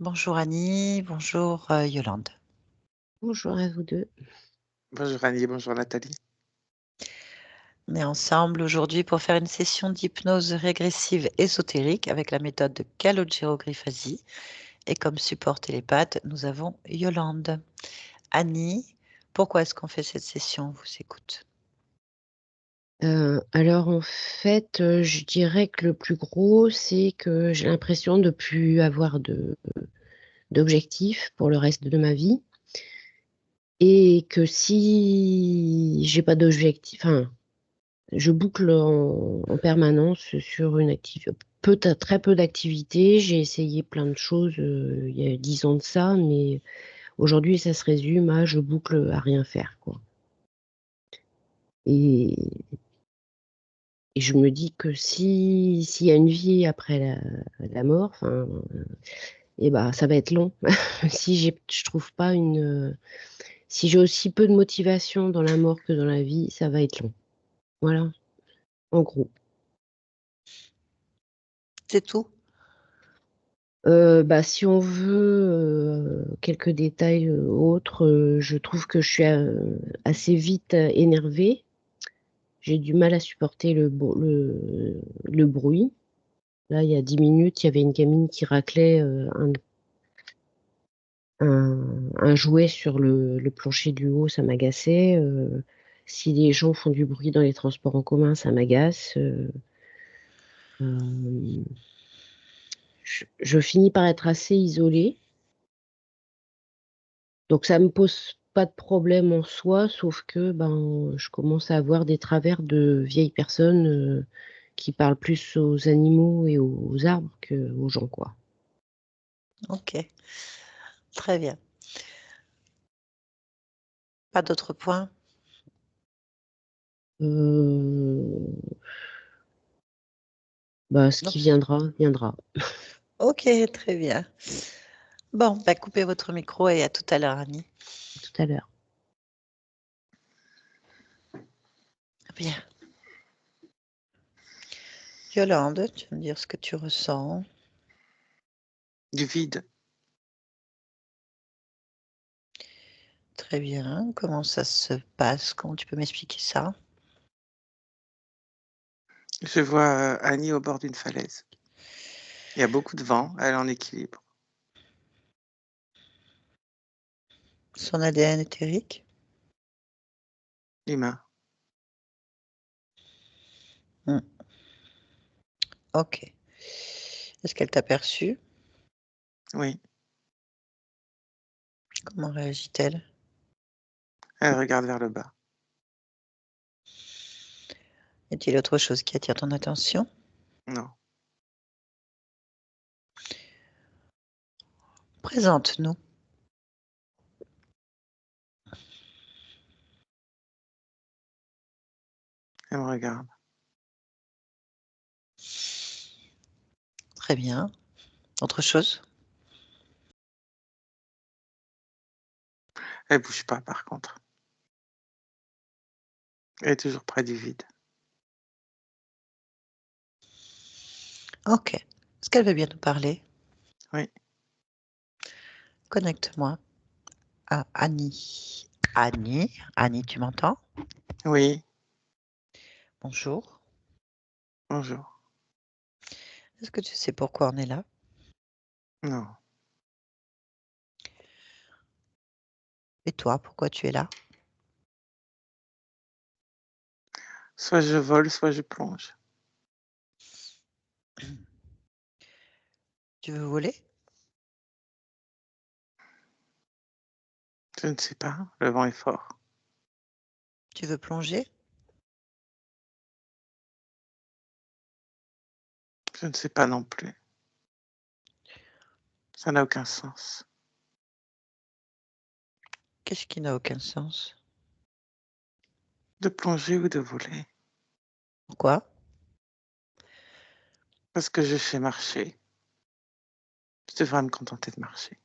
Bonjour Annie, bonjour Yolande. Bonjour à vous deux. Bonjour Annie, bonjour Nathalie. On est ensemble aujourd'hui pour faire une session d'hypnose régressive ésotérique avec la méthode de Calogero-Griffasi. Et comme support télépathe, nous avons Yolande. Annie, pourquoi est-ce qu'on fait cette session? On vous écoute. Alors en fait, je dirais que le plus gros, c'est que j'ai l'impression de plus avoir d'objectifs pour le reste de ma vie. Et que si j'ai pas d'objectif, enfin, je boucle en permanence sur une activité, très peu d'activités. J'ai essayé plein de choses il y a 10 ans de ça, mais aujourd'hui, ça se résume à je boucle à rien faire, quoi. Et Et je me dis que s'il y a une vie après la mort, enfin, ça va être long. Si je trouve pas si j'ai aussi peu de motivation dans la mort que dans la vie, ça va être long. Voilà, en gros. C'est tout? Si on veut quelques détails autres, je trouve que je suis assez vite énervée. J'ai du mal à supporter le bruit. Là, il y a 10 minutes, il y avait une gamine qui raclait un jouet sur le plancher du haut, ça m'agaçait. Si les gens font du bruit dans les transports en commun, ça m'agace. Euh, je finis par être assez isolée. Donc ça me pose pas de problème en soi, sauf que je commence à avoir des travers de vieilles personnes qui parlent plus aux animaux et aux arbres qu'aux gens, quoi. Ok, très bien. Pas d'autres points? Ce Non. qui viendra, viendra. Ok, très bien. Bon, coupez votre micro et à tout à l'heure Annie. Tout à l'heure. Bien. Yolande, tu vas me dire ce que tu ressens. Du vide. Très bien. Comment ça se passe? Comment tu peux m'expliquer ça? Je vois Annie au bord d'une falaise. Il y a beaucoup de vent, elle est en équilibre. Son ADN éthérique? Humain. Hmm. Ok. Est-ce qu'elle t'a perçu? Oui. Comment réagit-elle? Elle regarde vers le bas. Y a-t-il autre chose qui attire ton attention? Non. Présente-nous. Elle me regarde. Très bien. Autre chose? Elle bouge pas par contre. Elle est toujours près du vide. Ok. Est-ce qu'elle veut bien nous parler? Oui. Connecte-moi à Annie. Annie? Annie, tu m'entends? Oui. Bonjour. Bonjour. Est-ce que tu sais pourquoi on est là? Non. Et toi, pourquoi tu es là? Soit je vole, soit je plonge. Tu veux voler? Je ne sais pas. Le vent est fort. Tu veux plonger? Je ne sais pas non plus. Ça n'a aucun sens. Qu'est-ce qui n'a aucun sens? De plonger ou de voler. Pourquoi? Parce que je sais marcher. Je devrais me contenter de marcher.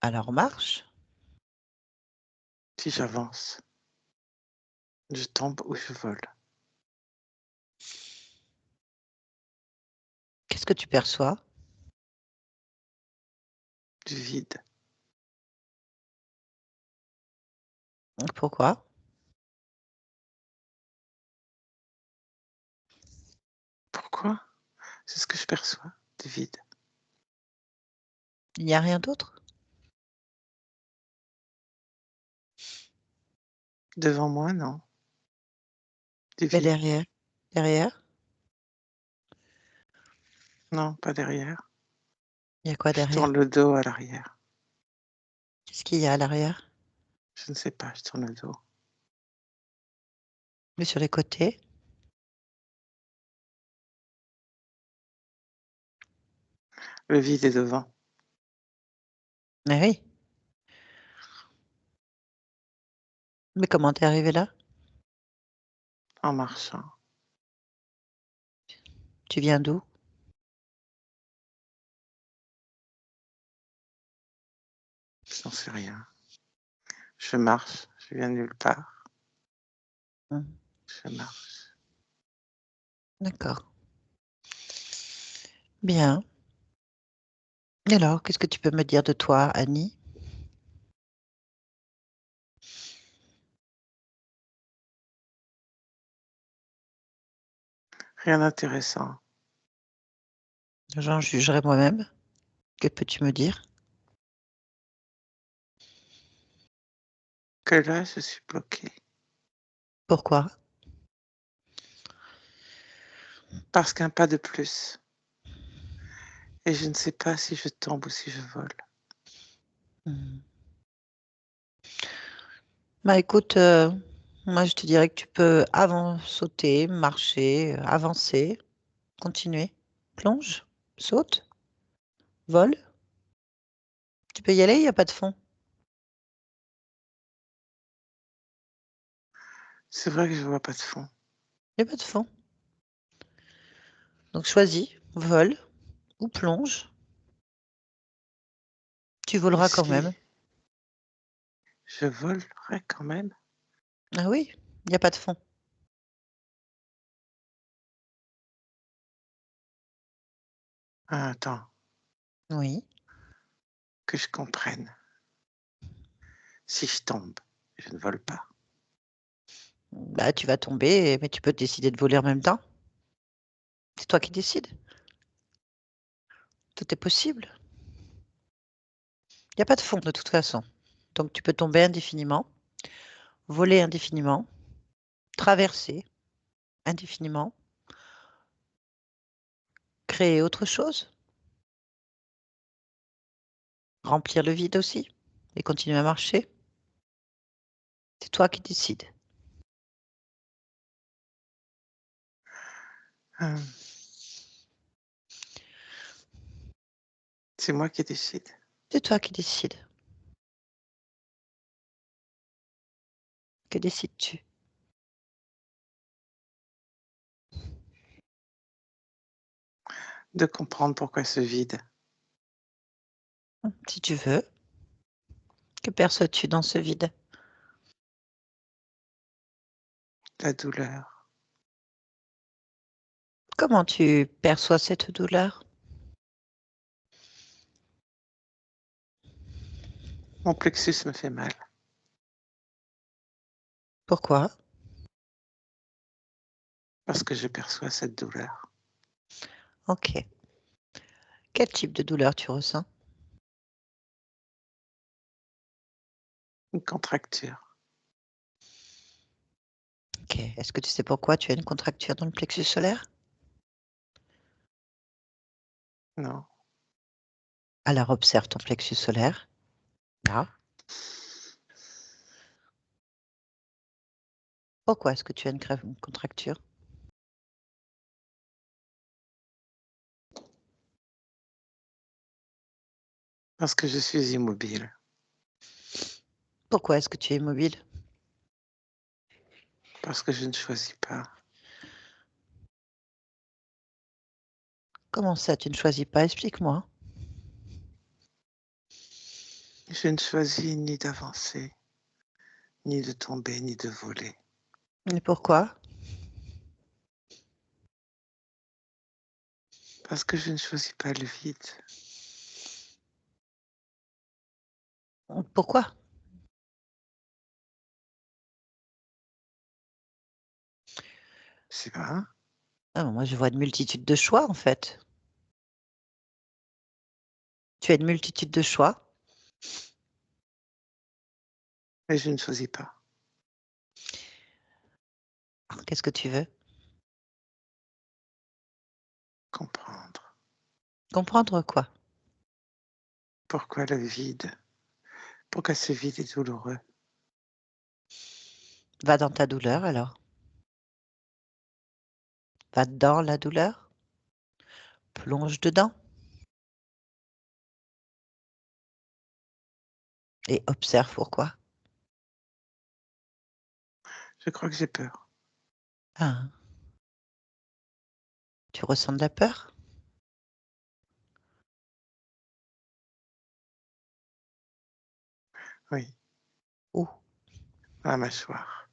Alors marche. Si j'avance, je tombe ou je vole. Qu'est-ce que tu perçois? du vide. Pourquoi? Pourquoi? C'est ce que je perçois, du vide. Il n'y a rien d'autre? Devant moi, non. Du Mais vide. derrière? Derrière? Non, pas derrière. Il y a quoi Je derrière? tourne le dos à l'arrière. Qu'est-ce qu'il y a à l'arrière? Je ne sais pas, je tourne le dos. Mais sur les côtés? Le vide est devant. Mais oui. Mais comment t'es arrivé là? En marchant. Tu viens d'où? Je n'en sais rien. Je marche, je viens de nulle part. Mmh. Je marche. D'accord. Bien. Et alors, qu'est-ce que tu peux me dire de toi, Annie? Rien d'intéressant. J'en jugerai moi-même. Que peux-tu me dire? Que là, je suis bloquée. Pourquoi? Parce qu'un pas de plus. Et je ne sais pas si je tombe ou si je vole. Mmh. Bah, écoute, moi je te dirais que tu peux sauter, marcher, avancer, continuer. Plonge, saute, vole. Tu peux y aller, il y a pas de fond. C'est vrai que je vois pas de fond. Il y a pas de fond. Donc choisis, vole ou plonge. Tu Et voleras quand si même. je volerais quand même? Ah oui, il y a pas de fond. Ah, attends, Oui. que je comprenne. Si je tombe, je ne vole pas. Bah, tu vas tomber, mais tu peux décider de voler en même temps. C'est toi qui décides. Tout est possible. Il y a pas de fond de toute façon. Donc tu peux tomber indéfiniment, voler indéfiniment, traverser indéfiniment, créer autre chose, remplir le vide aussi et continuer à marcher. C'est toi qui décides. Hum, C'est moi qui décide. C'est toi qui décides. Que décides-tu? De comprendre pourquoi ce vide. Si tu veux. Que perçois-tu dans ce vide? La douleur. Comment tu perçois cette douleur? Mon plexus me fait mal. Pourquoi? Parce que je perçois cette douleur. Ok. Quel type de douleur tu ressens? Une contracture. Ok. Est-ce que tu sais pourquoi tu as une contracture dans le plexus solaire? Non. Alors observe ton plexus solaire. Là. Pourquoi est-ce que tu as une contracture? Parce que je suis immobile. Pourquoi est-ce que tu es immobile? Parce que je ne choisis pas. Comment ça, tu ne choisis pas? Explique-moi. Je ne choisis ni d'avancer, ni de tomber, ni de voler. Et pourquoi? Parce que je ne choisis pas le vide. Pourquoi? Je sais pas. Ah, moi, je vois une multitude de choix, en fait. Tu as une multitude de choix. Mais je ne choisis pas. Alors, qu'est-ce que tu veux? Comprendre. Comprendre quoi? Pourquoi le vide? Pourquoi ce vide est douloureux? Va dans ta douleur, alors. Va dans la douleur. Plonge dedans. Et observe pourquoi. Je crois que j'ai peur. Ah, tu ressens de la peur? Oui, Où? la mâchoire.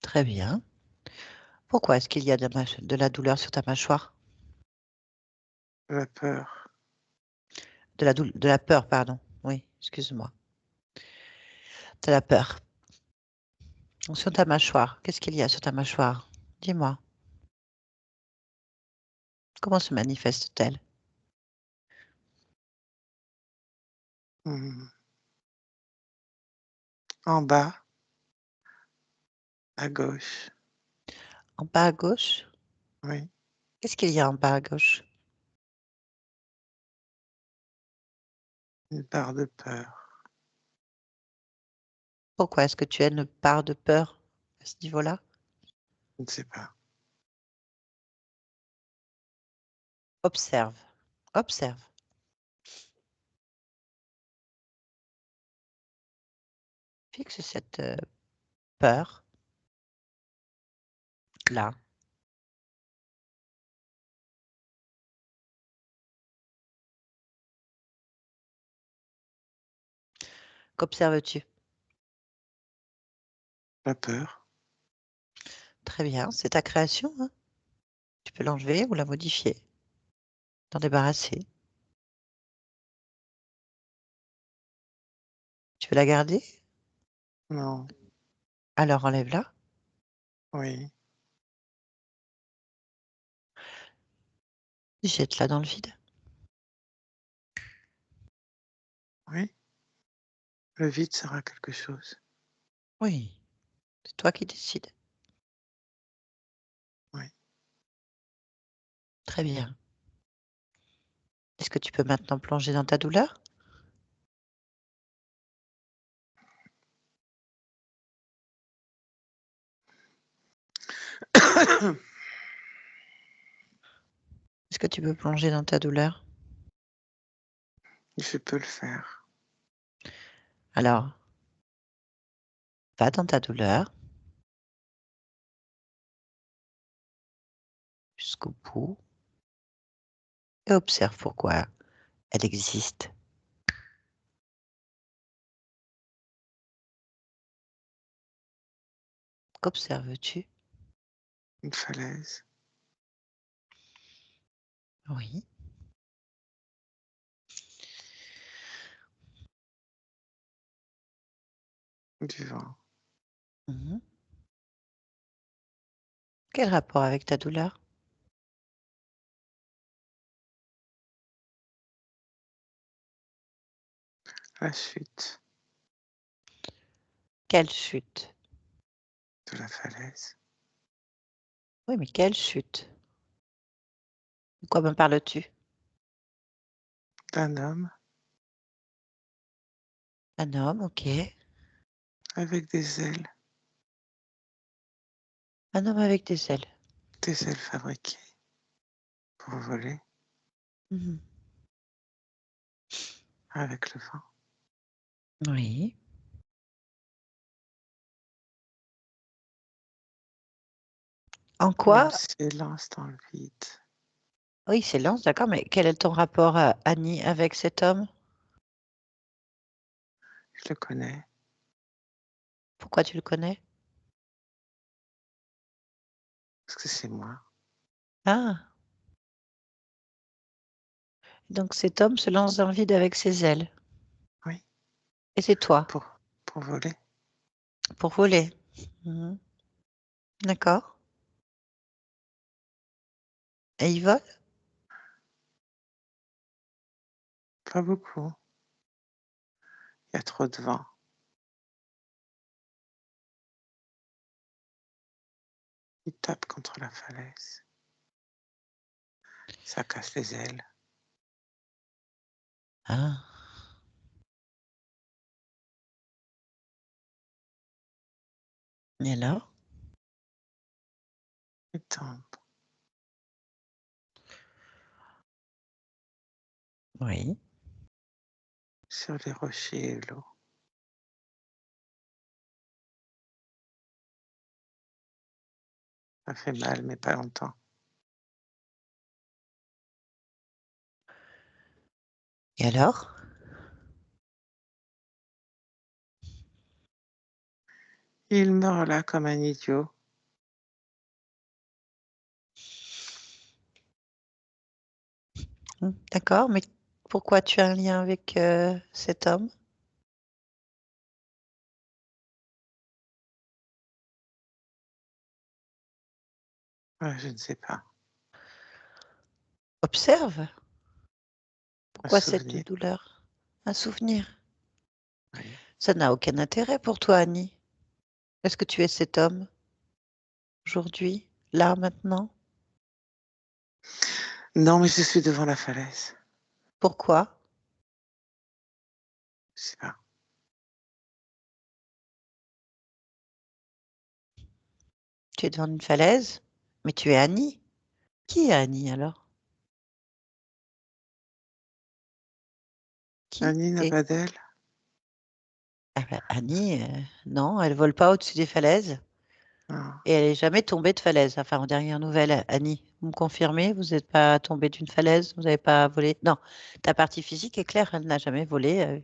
Très bien. Pourquoi est-ce qu'il y a de la douleur sur ta mâchoire? La peur. De la peur, pardon. Oui, excuse-moi. De la peur. Sur ta mâchoire, qu'est-ce qu'il y a sur ta mâchoire? Dis-moi. Comment se manifeste-t-elle? Hmm. En bas, à gauche. En bas à gauche? Oui, Qu'est-ce qu'il y a en bas à gauche? une barre de peur. Pourquoi est-ce que tu as une part de peur à ce niveau-là? Je ne sais pas. Observe. Observe. Fixe cette peur là. Qu'observes-tu? La peur. Très bien, c'est ta création, hein. Tu peux l'enlever ou la modifier, t'en débarrasser. Tu veux la garder? Non. Alors enlève-la. Oui, Jette-la dans le vide. oui. Le vide sera quelque chose. Oui, c'est toi qui décides. Oui. Très bien. Est-ce que tu peux maintenant plonger dans ta douleur? Est-ce que tu peux plonger dans ta douleur? Je peux le faire. Alors, va dans ta douleur jusqu'au bout et observe pourquoi elle existe. Qu'observes-tu? Une falaise. Oui. Du vent. Mhm. Quel rapport avec ta douleur? La chute Quelle chute? de la falaise. Oui, mais quelle chute? De quoi me parles-tu? D'un homme Un homme, ok. avec des ailes. Un homme avec des ailes. Des ailes fabriquées pour voler Mhm. avec le vent. Oui. En Et on quoi? s'élance dans le vide. Oui, c'est lance, d'accord, mais quel est ton rapport, Annie, avec cet homme? Je le connais. Pourquoi tu le connais? Parce que c'est moi. Ah, donc cet homme se lance dans le vide avec ses ailes. Oui. Et c'est toi, pour voler. pour voler. Mhm. D'accord. Et il vole? Pas beaucoup. Il y a trop de vent. Il tape contre la falaise. Ça casse les ailes. Ah. Et alors? Il tombe Oui. sur les rochers et l'eau. Ça fait mal, mais pas longtemps. Et alors? Il meurt là comme un idiot. D'accord, mais pourquoi tu as un lien avec cet homme? Je ne sais pas. Observe. Un Pourquoi cette souvenir. douleur? Un souvenir. Oui. Ça n'a aucun intérêt pour toi, Annie. Est-ce que tu es cet homme aujourd'hui, là, maintenant? Non, mais je suis devant la falaise. Pourquoi? Je sais pas. Tu es devant une falaise, mais tu es Annie. Qui est Annie alors? Qui Annie n'a est? pas d'aile. Ah ben, Annie, non, elle vole pas au-dessus des falaises Non. et elle est jamais tombée de falaise. Enfin, en dernière nouvelle, Annie, vous me confirmez? Vous n'êtes pas tombée d'une falaise? Vous n'avez pas volé? Non, ta partie physique est claire, elle n'a jamais volé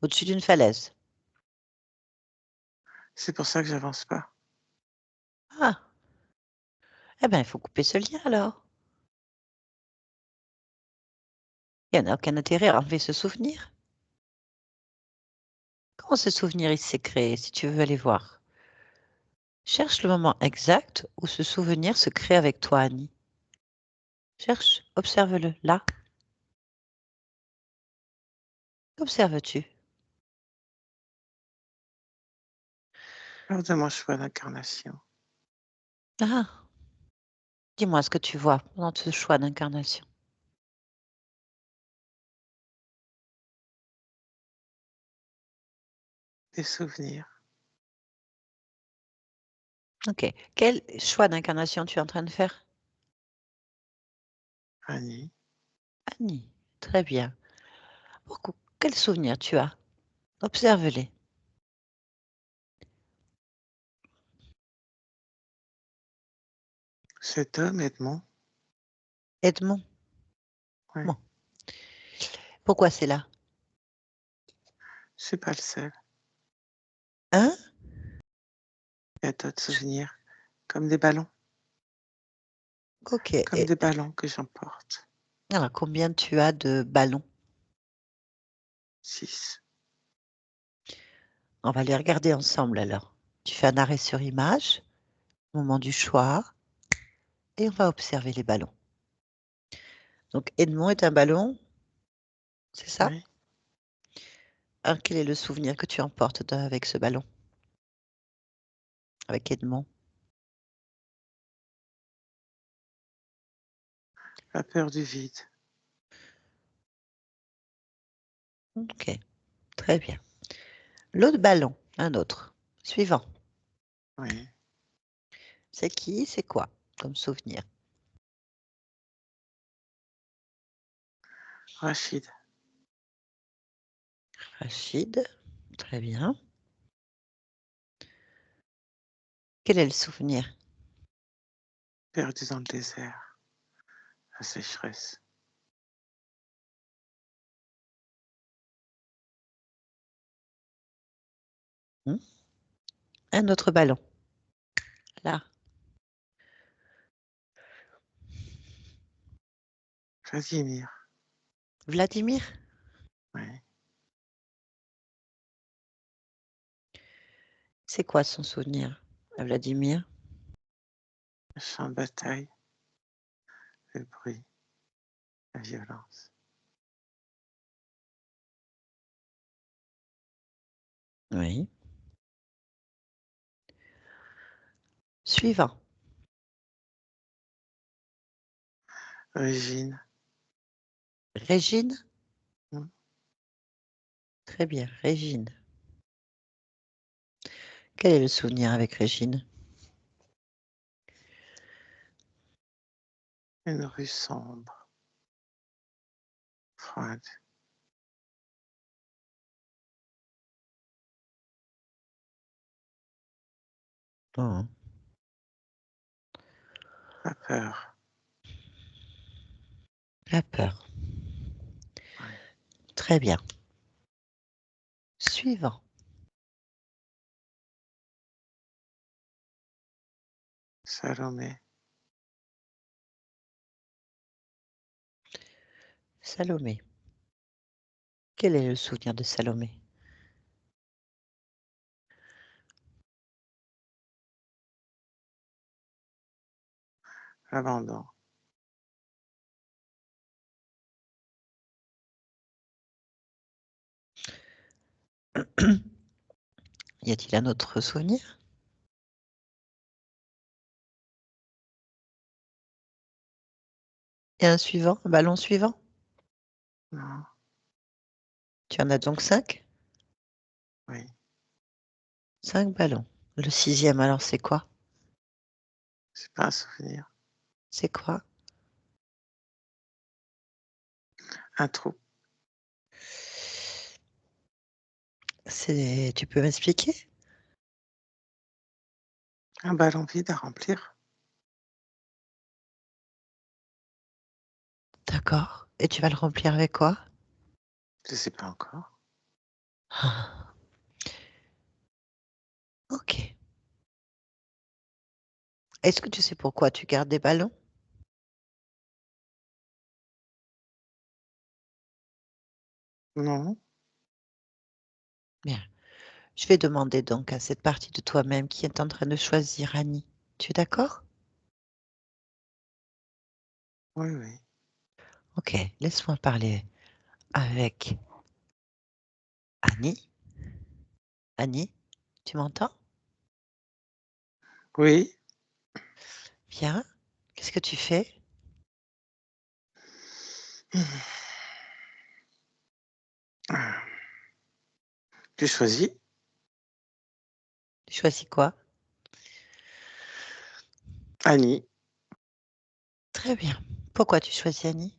au-dessus d'une falaise. C'est pour ça que j'avance pas. Ah, eh ben, il faut couper ce lien alors. Il n'y en a aucun intérêt à enlever ce souvenir. Comment ce souvenir il s'est créé, si tu veux aller voir? Cherche le moment exact où ce souvenir se crée avec toi, Annie. Cherche, observe-le, là. Qu'observes-tu? Lors de mon choix d'incarnation, Ah, dis-moi ce que tu vois pendant ce choix d'incarnation. des souvenirs. Ok. Quel choix d'incarnation tu es en train de faire? Annie, Annie. Très bien. Quels souvenirs tu as? Observe-les. cet homme, Edmond, Edmond. ouais, Bon. Pourquoi c'est là? c'est pas le seul. Hein? Il y a d'autres souvenirs, comme des ballons, Ok. comme des ballons que j'emporte. Alors, combien tu as de ballons? 6. On va les regarder ensemble alors. Tu fais un arrêt sur image, au moment du choix, et on va observer les ballons. Donc, Edmond est un ballon, c'est ça? Oui. Alors, quel est le souvenir que tu emportes avec ce ballon? Avec Edmond? La peur du vide. Ok, très bien. L'autre ballon, un autre. Suivant. Oui. C'est qui? C'est quoi comme souvenir? Rachid. Rachid. Très bien. Quel est le souvenir? Perdu dans le désert. La sécheresse. Hmm. Un autre ballon. Là. Vladimir. Vladimir. Oui. C'est quoi son souvenir à Vladimir? Le champ de bataille, le bruit, la violence. Oui. Suivant. Régine. Régine? Hmm. Très bien, Régine. Quel est le souvenir avec Régine? Une rue sombre, froide. Oh. La peur. La peur. Ouais. Très bien. Suivant. Salomé. Salomé. Quel est le souvenir de Salomé? L'abandon. Y a-t-il un autre souvenir? Et un suivant, un ballon suivant? Non. Tu en as donc 5? Oui. 5 ballons. Le 6e, alors c'est quoi? C'est pas un souvenir. C'est quoi? Un trou. Tu peux m'expliquer? Un ballon vide à remplir. D'accord. Et tu vas le remplir avec quoi? Je sais pas encore. Ah. Ok. Est-ce que tu sais pourquoi tu gardes des ballons? Non. Bien. Je vais demander donc à cette partie de toi-même qui est en train de choisir Annie. Tu es d'accord? Oui, oui. Ok, laisse-moi parler avec Annie. Annie, tu m'entends? Oui. Bien. Qu'est-ce que tu fais? Tu choisis Tu choisis quoi? Annie. Très bien. Pourquoi tu choisis Annie?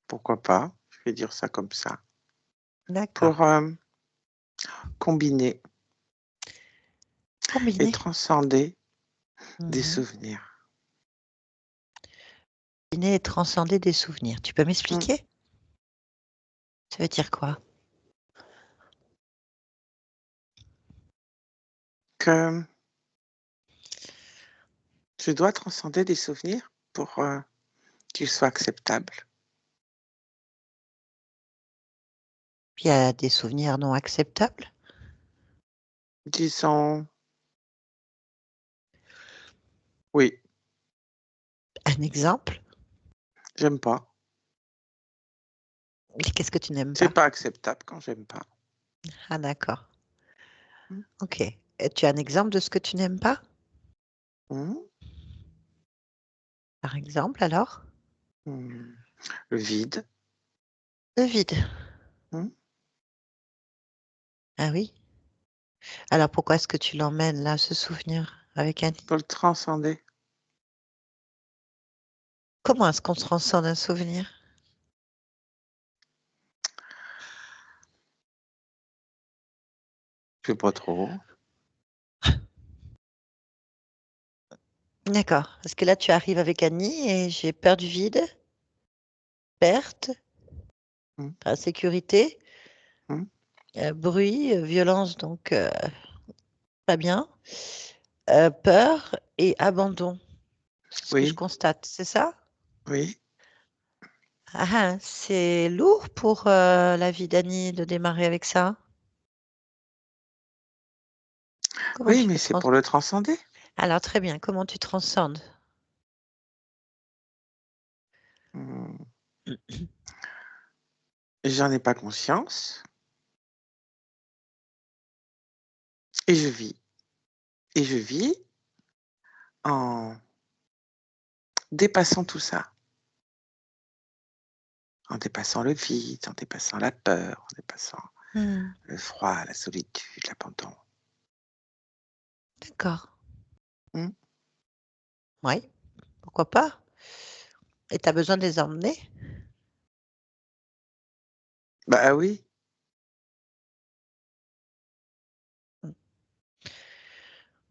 Pourquoi pas? Je vais dire ça comme ça. D'accord. Pour combiner et Combiner. transcender des Mhm. souvenirs. Combiner et transcender des souvenirs. Tu peux Hmm. m'expliquer? Ça veut dire quoi? Que je dois transcender des souvenirs pour qu'ils soient acceptables. Il y a des souvenirs non acceptables? Disons, oui, Un exemple? j'aime pas. Qu'est-ce que tu n'aimes C'est pas? pas acceptable quand j'aime pas. Ah d'accord. Hmm. Ok. Et tu as un exemple de ce que tu n'aimes pas? Hmm. Par exemple, alors? Hmm. Le vide. Le vide. Hmm. Ah oui? Alors pourquoi est-ce que tu l'emmènes là, ce souvenir avec Annie? Pour le transcender. Comment est-ce qu'on transcende un souvenir? Je sais pas trop. D'accord. Parce que là, tu arrives avec Annie et j'ai peur du vide, perte, Hmm. insécurité, Hmm. bruit, violence, donc pas bien, peur et abandon. C'est ce que je Oui, constate, c'est ça? oui. Ah, c'est lourd pour la vie d'Annie de démarrer avec ça. Comment Oui, tu mais le c'est pour le transcender. Alors, très bien. Comment tu transcendes? Mmh. J'en ai pas conscience et je vis. Et je vis en dépassant tout ça. En dépassant le vide, en dépassant la peur, en dépassant Mmh. le froid, la solitude, l'abandon. D'accord. Mmh. Oui, pourquoi pas? Et tu as besoin de les emmener? Bah oui. Mmh.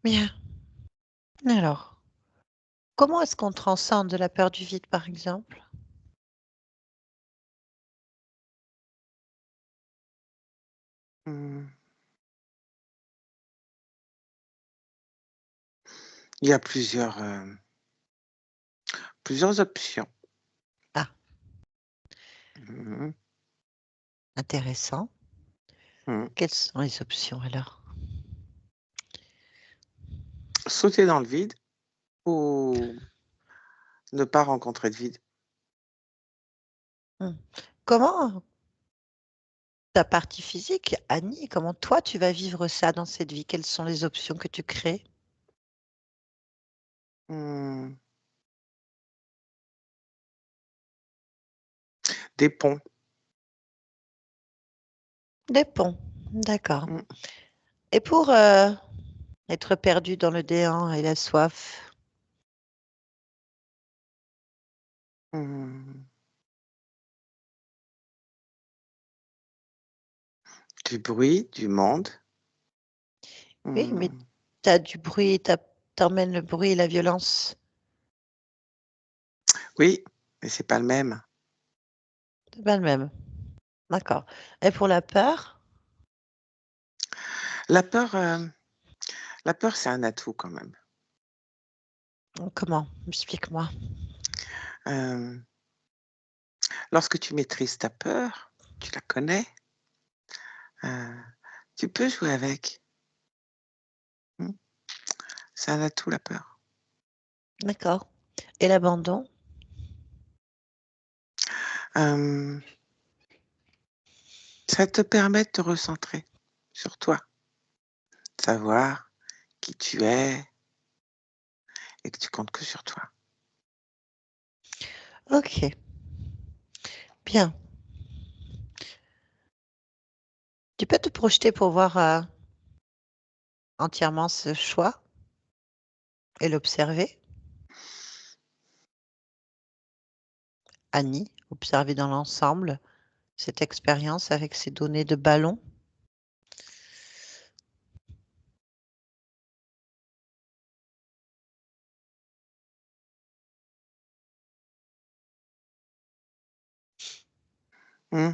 Bien. Alors, comment est-ce qu'on transcende la peur du vide, par exemple? Mmh. Il y a plusieurs options. Ah, Mmh. intéressant. Mmh. Quelles sont les options alors? Sauter dans le vide ou ne pas rencontrer de vide. Mmh. Comment ta partie physique, Annie, comment toi tu vas vivre ça dans cette vie? Quelles sont les options que tu crées? Mmh. Des ponts. Des ponts, d'accord. Mmh. Et pour, être perdu dans le néant et la soif? Mmh. Du bruit, du monde. Oui, mais Mmh. tu as du bruit, tu emmènes le bruit et la violence. Oui, mais c'est pas le même. C'est pas le même. D'accord. Et pour la peur? La peur, la peur, c'est un atout quand même. Comment? Explique-moi. Hem, Lorsque tu maîtrises ta peur, tu la connais, heu, tu peux jouer avec. Mmh. C'est un atout la peur. D'accord. Et l'abandon? Hem, Ça te permet de te recentrer sur toi, savoir qui tu es et que tu comptes que sur toi. OK, bien. Tu peux te projeter pour voir, entièrement ce choix et l'observer? Annie, observer dans l'ensemble cette expérience avec ces données de ballon? Mmh.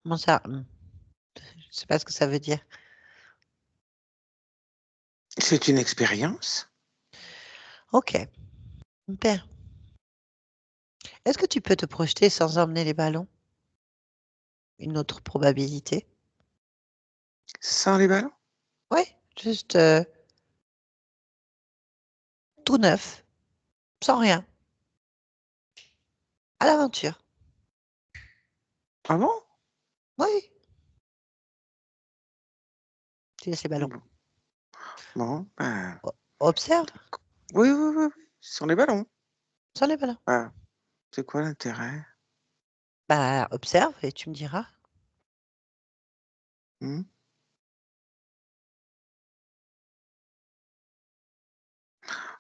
Comment ça? Je sais pas ce que ça veut dire. C'est une expérience. OK, super. Est-ce que tu peux te projeter sans emmener les ballons? Une autre probabilité? Sans les ballons? Oui, juste, tout neuf, sans rien, à l'aventure. Ah bon? Oui, tu laisses les ballons. Bon. Bon, ben, O observe, oui, oui, oui, oui, sans les ballons. sans les ballons. Bah, c'est quoi l'intérêt? Bah, observe et tu me diras. Mmh.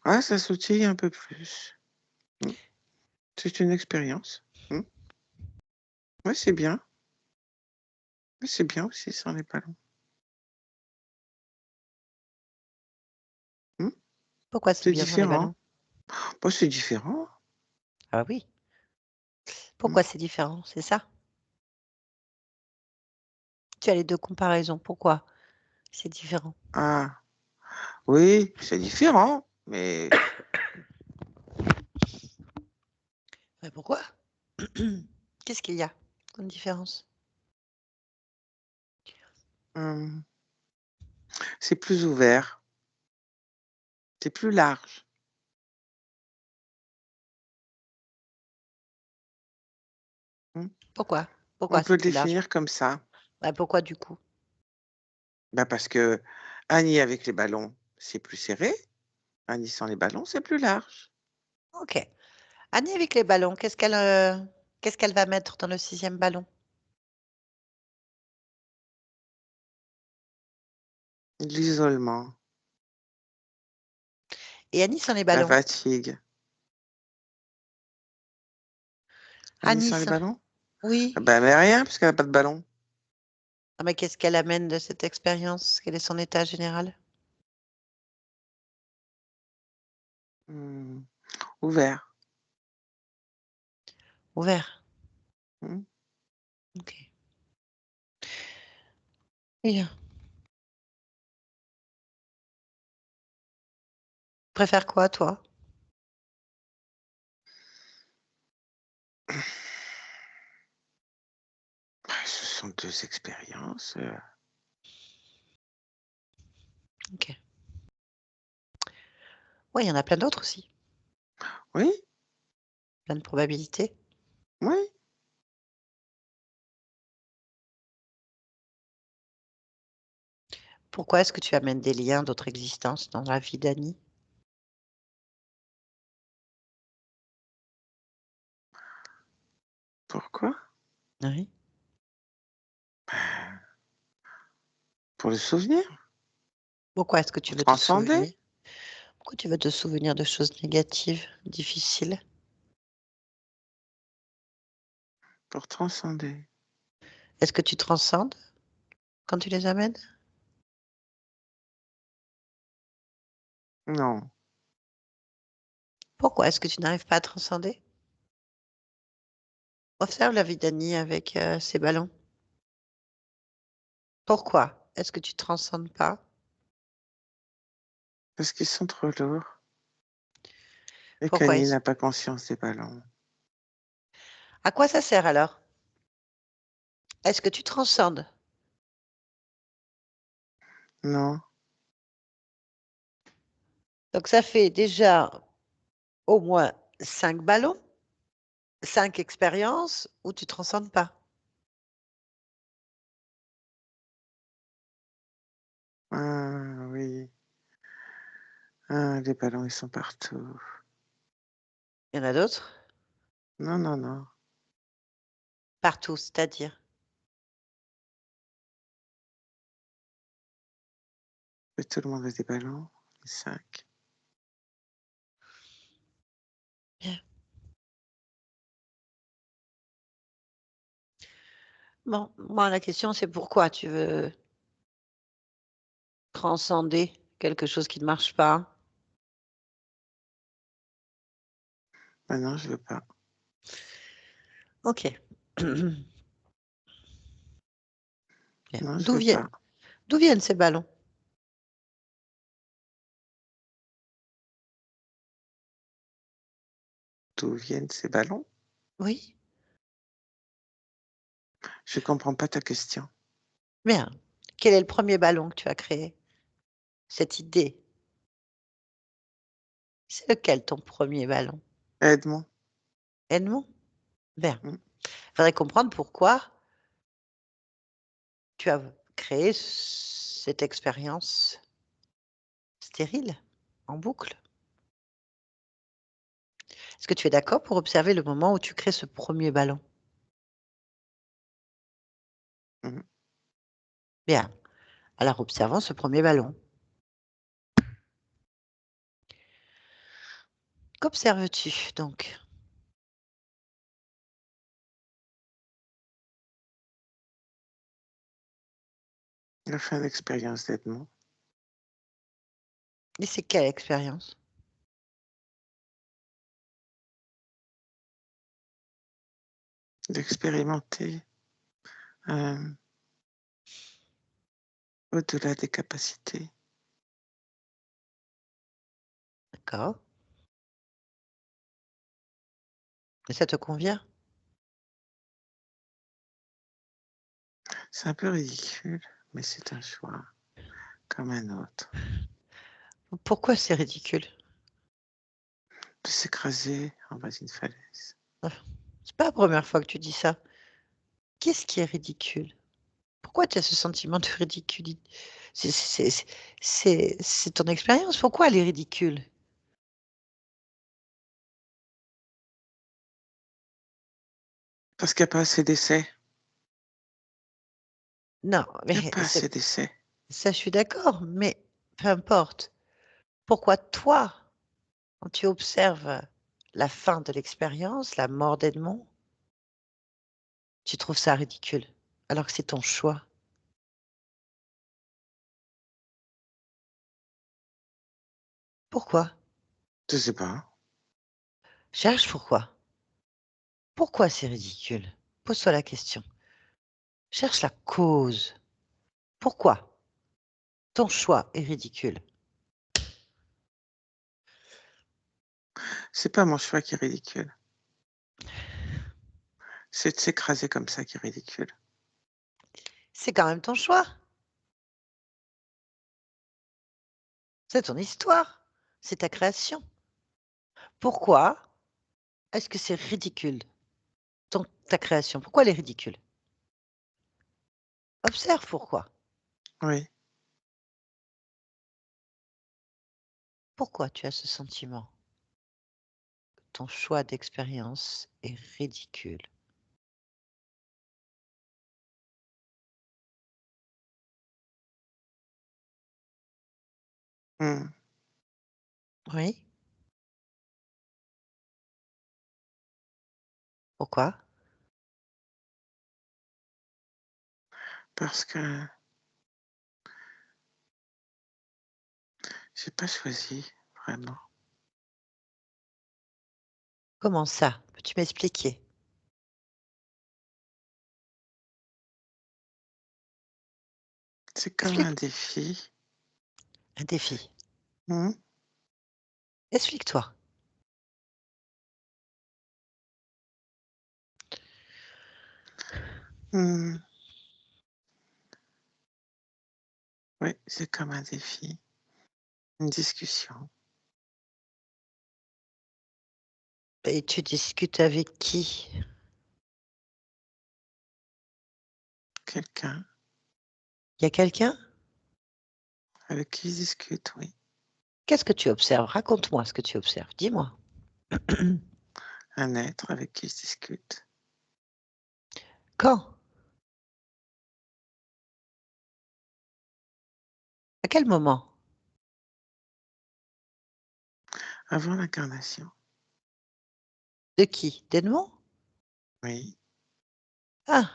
Ouais, ça sautille un peu plus. Mmh. C'est une expérience. Mmh. Ouais, c'est bien. Ouais, c'est bien aussi sans les ballons. Mmh. Pourquoi c'est C'est bien sans les différent. ballons? Bah, c'est différent. Ah oui, Mmh. pourquoi c'est différent, c'est ça? Tu as les 2 comparaisons, pourquoi c'est différent? Ah, oui, c'est différent, mais Pourquoi? Qu'est-ce qu'il y a comme différence? Hum, C'est plus ouvert, c'est plus large. Hum. Pourquoi? On Pourquoi peut c'est le plus large? définir comme ça. Bah, pourquoi du coup? Bah parce que Annie avec les ballons, c'est plus serré. Annie sans les ballons, c'est plus large. OK. Annie avec les ballons, qu'est-ce qu'elle va mettre dans le 6e ballon? L'isolement, Et Annie sans les la ballons? fatigue. Annie Annie sans les sans ballons? oui. Ah bah, mais rien, parce qu'elle a pas de ballon. Ah mais qu'est-ce qu'elle amène de cette expérience? Quel est son état général? Hum, Ouvert. Ouvert. Hum. OK. Bien. Préfères quoi toi? Ce sont 2 expériences. OK. Ouais, il y en a plein d'autres aussi. Oui, Plein de probabilités. oui. Pourquoi est-ce que tu amènes des liens d'autres existences dans la vie d'Annie? Pourquoi? Oui. Pour le souvenir, Pourquoi est-ce que tu pour veux te transcender, souvenir? Pourquoi tu veux te souvenir de choses négatives, difficiles? pour transcender. Est-ce que tu transcendes quand tu les amènes? Non, Pourquoi est-ce que tu n'arrives pas à transcender? Observe la vie d'Annie avec, ses ballons. Pourquoi est-ce que tu transcendes pas? parce qu'ils sont trop lourds et Pourquoi qu'Annie est-ce n'a pas conscience des ballons. à quoi ça sert alors? Est-ce que tu transcendes? Non, Donc ça fait déjà au moins 5 ballons, 5 expériences où tu transcendes pas. ah oui, ah les ballons, ils sont partout. Il y en a d'autres? Non, non, non, Partout, c'est-à-dire? mais tout le monde a des ballons, les 5. Bien. Bon, moi la question c'est pourquoi tu veux transcender quelque chose qui ne marche pas? Ah non, je veux pas. OK. Bien. Non, je veux pas. D'où viennent ces ballons? D'où viennent ces ballons? Oui? Je comprends pas ta question. Bien. Quel est le premier ballon que tu as créé? Cette idée, c'est lequel ton premier ballon? Aide-moi. Edmond? Bien. Mmh. Il faudrait comprendre pourquoi tu as créé cette expérience stérile, en boucle. Est-ce que tu es d'accord pour observer le moment où tu crées ce premier ballon? Mmh. Bien. Alors observons ce premier ballon. Qu'observes-tu donc? La fin d'expérience d'Edmond. Et c'est quelle expérience? D'expérimenter, hem, au-delà des capacités. D'accord. Et ça te convient? C'est un peu ridicule, mais c'est un choix, comme un autre. Pourquoi c'est ridicule? De s'écraser en bas d'une falaise. C'est pas la première fois que tu dis ça. Qu'est-ce qui est ridicule? Pourquoi tu as ce sentiment de ridicule? C'est ton expérience. Pourquoi elle est ridicule? Parce qu'il n'y a pas assez d'essais. Non, Il n'y a mais pas assez d'essais. ça, je suis d'accord, mais peu importe. Pourquoi toi, quand tu observes la fin de l'expérience, la mort d'Edmond, tu trouves ça ridicule, alors que c'est ton choix? Pourquoi? Je sais pas. Cherche pourquoi. Pourquoi c'est ridicule? Pose-toi la question. Cherche la cause. Pourquoi ton choix est ridicule? C'est pas mon choix qui est ridicule. C'est de s'écraser comme ça qui est ridicule. C'est quand même ton choix. C'est ton histoire. C'est ta création. Pourquoi est-ce que c'est ridicule, ta création? Pourquoi elle est ridicule? Observe pourquoi. Oui. Pourquoi tu as ce sentiment? Ton choix d'expérience est ridicule. Hmm. Oui? Pourquoi? Parce que j'ai pas choisi, vraiment. Comment ça? Peux-tu m'expliquer? C'est comme un Explique. défi. Un défi. Hmm. Explique-toi. Hmm. Oui, c'est comme un défi. Une discussion. Et tu discutes avec qui? Quelqu'un Il y a quelqu'un? avec qui je discute, oui. Qu'est-ce que tu observes? Raconte-moi ce que tu observes. Dis-moi. Un être avec qui je discute. Quand? À quel moment? Avant l'incarnation. De qui? D'Edmond? Oui. Ah,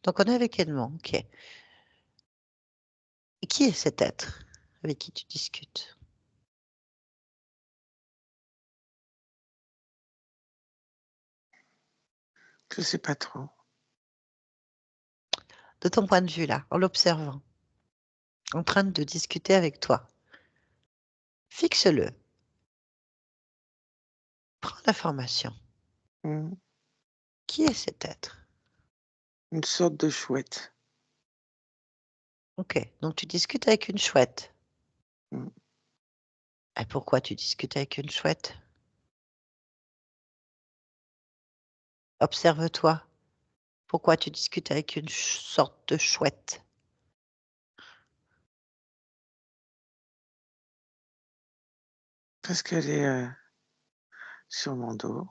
donc on est avec Edmond, ok. Et qui est cet être avec qui tu discutes? Je sais pas trop. De ton point de vue là, en l'observant, en train de discuter avec toi, fixe-le, prends l'information. Hmm. Qui est cet être? Une sorte de chouette. Ok, donc tu discutes avec une chouette. Hmm. Et pourquoi tu discutes avec une chouette? Observe-toi. Pourquoi tu discutes avec une sorte de chouette? Parce qu'elle est sur mon dos.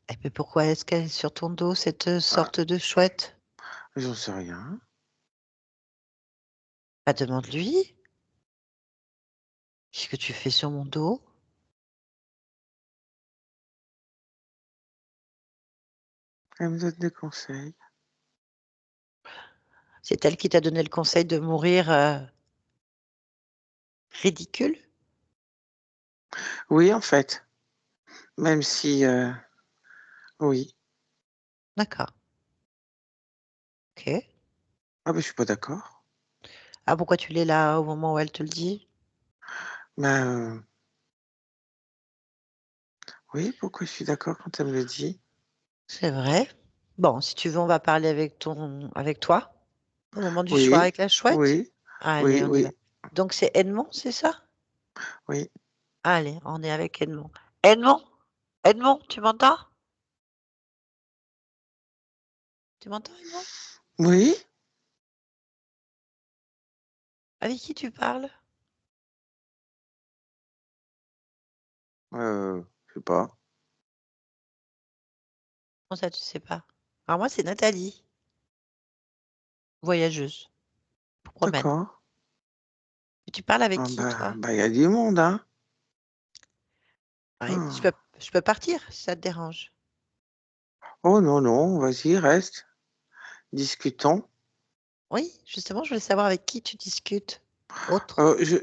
Et puis pourquoi est-ce qu'elle est sur ton dos, cette Ah, sorte de chouette? j'en sais rien. Bah, demande-lui. Qu'est-ce que tu fais sur mon dos? Elle me donne des conseils. C'est elle qui t'a donné le conseil de mourir ridicule? Oui, en fait. Même si, oui. D'accord. Ok. Ah ben, je suis pas d'accord. Ah, pourquoi tu l'es là au moment où elle te le dit? Ben, Oui, pourquoi je suis d'accord quand elle me le dit? C'est vrai. Bon, si tu veux, on va parler avec toi au moment du choix Oui, avec la chouette. oui, Allez, oui, on y va. oui, Donc c'est Edmond, c'est ça? oui. Allez, on est avec Edmond. Edmond? Edmond, tu m'entends? Tu m'entends, Edmond? Oui? Avec qui tu parles? Je sais pas. Comment ça, tu sais pas? Alors moi, c'est Nathalie, voyageuse, pour promène. D'accord. Et tu parles avec Ah qui, toi? bah, il y a du monde, hein. Oui, je Ah. peux, je peux partir, si ça te dérange. Oh non, non, vas-y, reste. Discutons. Oui, justement, je voulais savoir avec qui tu discutes. Autre. Euh, je,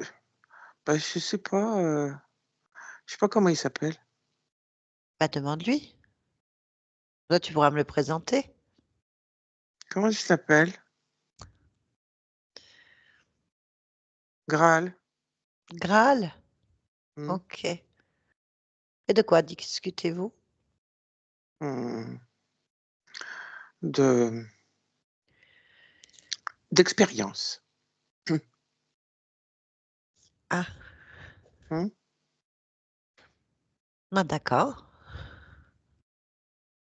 je sais pas comment il s'appelle. Bah, demande-lui. Toi, tu pourras me le présenter. Comment il s'appelle? Graal. Graal. Hmm, Ok. Et de quoi discutez-vous? hmm, De d'expérience. Ah, Hmm, bah, d'accord.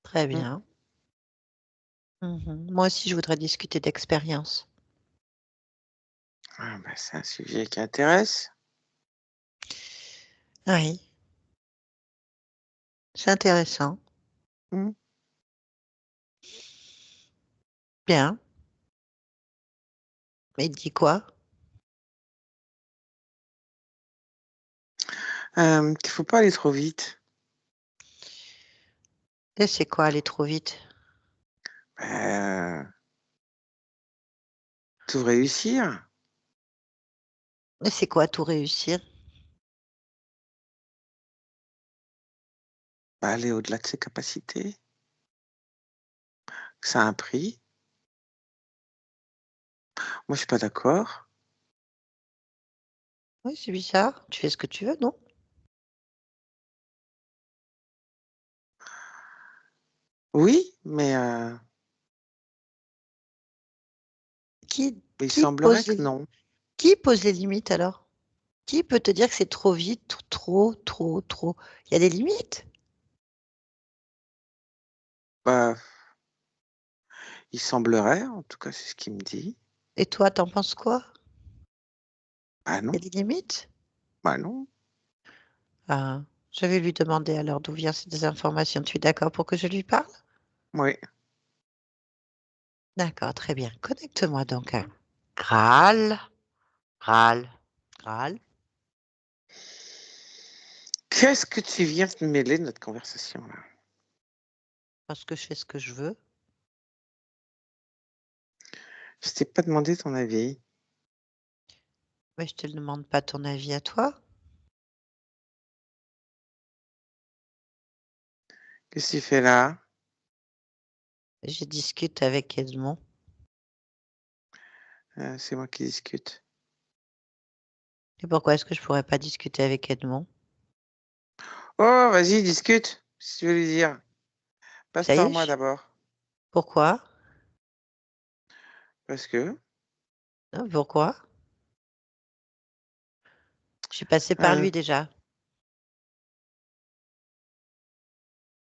Très hmm. bien. Mhm. Moi aussi, je voudrais discuter d'expérience. Ah bah, c'est un sujet qui intéresse. Oui, c'est intéressant. Hmm. Bien. Mais il dit quoi? Qu'il faut pas aller trop vite. Et c'est quoi aller trop vite? Euh, Tout réussir. Et c'est quoi tout réussir? Bah, aller au-delà de ses capacités. Ça a un prix. Moi, je suis pas d'accord. Oui, c'est bizarre. Tu fais ce que tu veux, non? Oui, Qui, il qui semblerait pose que les, non. qui pose les limites alors? Qui peut te dire que c'est trop vite, trop, trop, trop? Il y a des limites? Bah, il semblerait, en tout cas, c'est ce qu'il me dit. Et toi, t'en penses quoi? Bah Il y non, a des limites? bah non. Ah, je vais lui demander alors d'où viennent ces informations. Tu es d'accord pour que je lui parle? Oui. D'accord, très bien. Connecte-moi donc à Graal, Graal, Graal. Qu'est-ce que tu viens de mêler de notre conversation là? Parce que je fais ce que je veux. Je t'ai pas demandé ton avis. Mais je te demande pas ton avis à toi. Qu'est-ce que tu fais là? Je discute avec Edmond. C'est moi qui discute. Et pourquoi est-ce que je pourrais pas discuter avec Edmond? Oh, vas-y, discute, si tu veux lui dire. Passe Ça y par est, moi d'abord. pourquoi? Parce que Hein, pourquoi? Je suis passée par euh, lui déjà.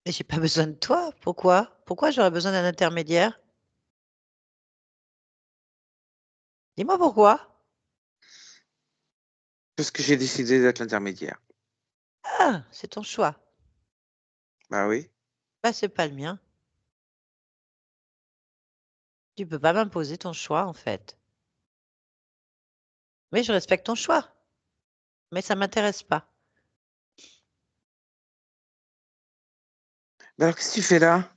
Mais j'ai pas besoin de toi. Pourquoi? Pourquoi j'aurais besoin d'un intermédiaire? Dis-moi pourquoi. parce que j'ai décidé d'être l'intermédiaire. Ah, c'est ton choix. Bah oui. Bah, c'est pas le mien. Tu peux pas m'imposer ton choix, en fait. Mais je respecte ton choix. Mais ça m'intéresse pas. Bah alors, qu'est-ce que tu fais là?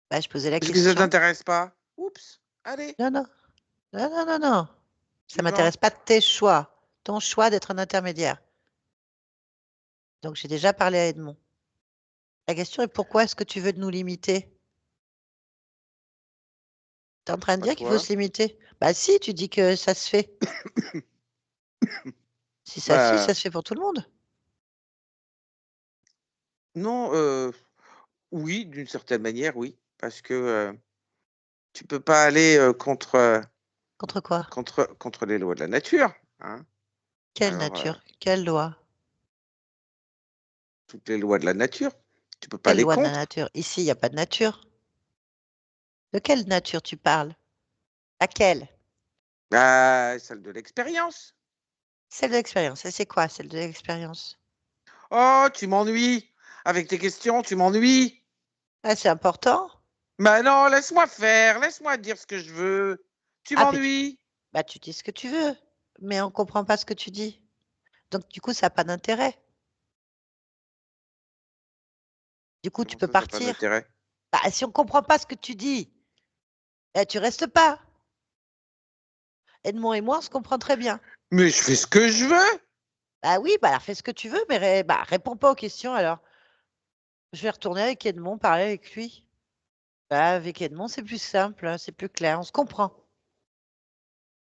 Bah, je posais la Parce que ça question. t'intéresse pas? Oups, allez, Non, non, non, non, non, non. Ça y va. m'intéresse pas de tes choix. Ton choix d'être un intermédiaire. Donc, j'ai déjà parlé à Edmond. La question est pourquoi est-ce que tu veux nous limiter? Tu es en train de Pas dire qu'il faut toi. se limiter? Bah si, tu dis que ça se fait. Si, ça Bah, se fait pour tout le monde. Non, oui, d'une certaine manière, oui. Parce que tu peux pas aller contre, Contre quoi? contre les lois de la nature. Hein. Quelle Alors, nature? Quelle loi? toutes les lois de la nature, tu peux pas Quelle aller loi de la contre. nature? Ici, il n'y a pas de nature. De quelle nature tu parles? Laquelle? Celle de l'expérience. Celle de l'expérience. Et c'est quoi celle de l'expérience? Oh, tu m'ennuies. Avec tes questions, tu m'ennuies. Ah, c'est important? Bah non, laisse-moi faire, laisse-moi dire ce que je veux. Tu Ah, m'ennuies. bah, tu dis ce que tu veux, mais on comprend pas ce que tu dis. Donc, du coup, ça n'a pas d'intérêt. Du coup, tu Comment peux ça n'a pas partir. d'intérêt? Bah, si on comprend pas ce que tu dis, tu restes pas. Edmond et moi, on se comprend très bien. Mais je fais ce que je veux. Bah oui, bah alors fais ce que tu veux, mais réponds pas aux questions alors. Je vais retourner avec Edmond, parler avec lui. Bah, avec Edmond, c'est plus simple, hein, c'est plus clair, on se comprend.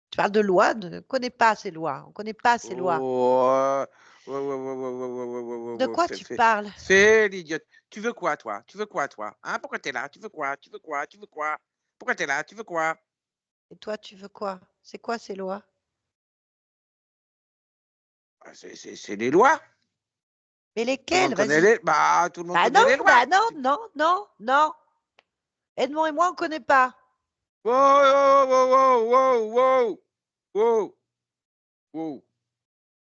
Tu parles de lois, on ne connaît pas ces lois, on ne connaît pas ces lois. Oh, De quoi fais, tu parles? fais l'idiote. Tu veux quoi, toi? Tu veux quoi, toi? Hein? Pourquoi t'es là? Tu veux quoi? Tu veux quoi? Tu veux quoi? Pourquoi t'es là? Tu veux quoi? Et toi, tu veux quoi? C'est quoi ces lois? Ah, c'est les lois. Mais Tout le monde lesquelles? connaît Vas-y. les. Bah, tout le monde connaît les lois. Bah non, non, non, non. Edmond et moi, on ne connaît pas. Wow, wow, wow, wow, wow, wow, wow,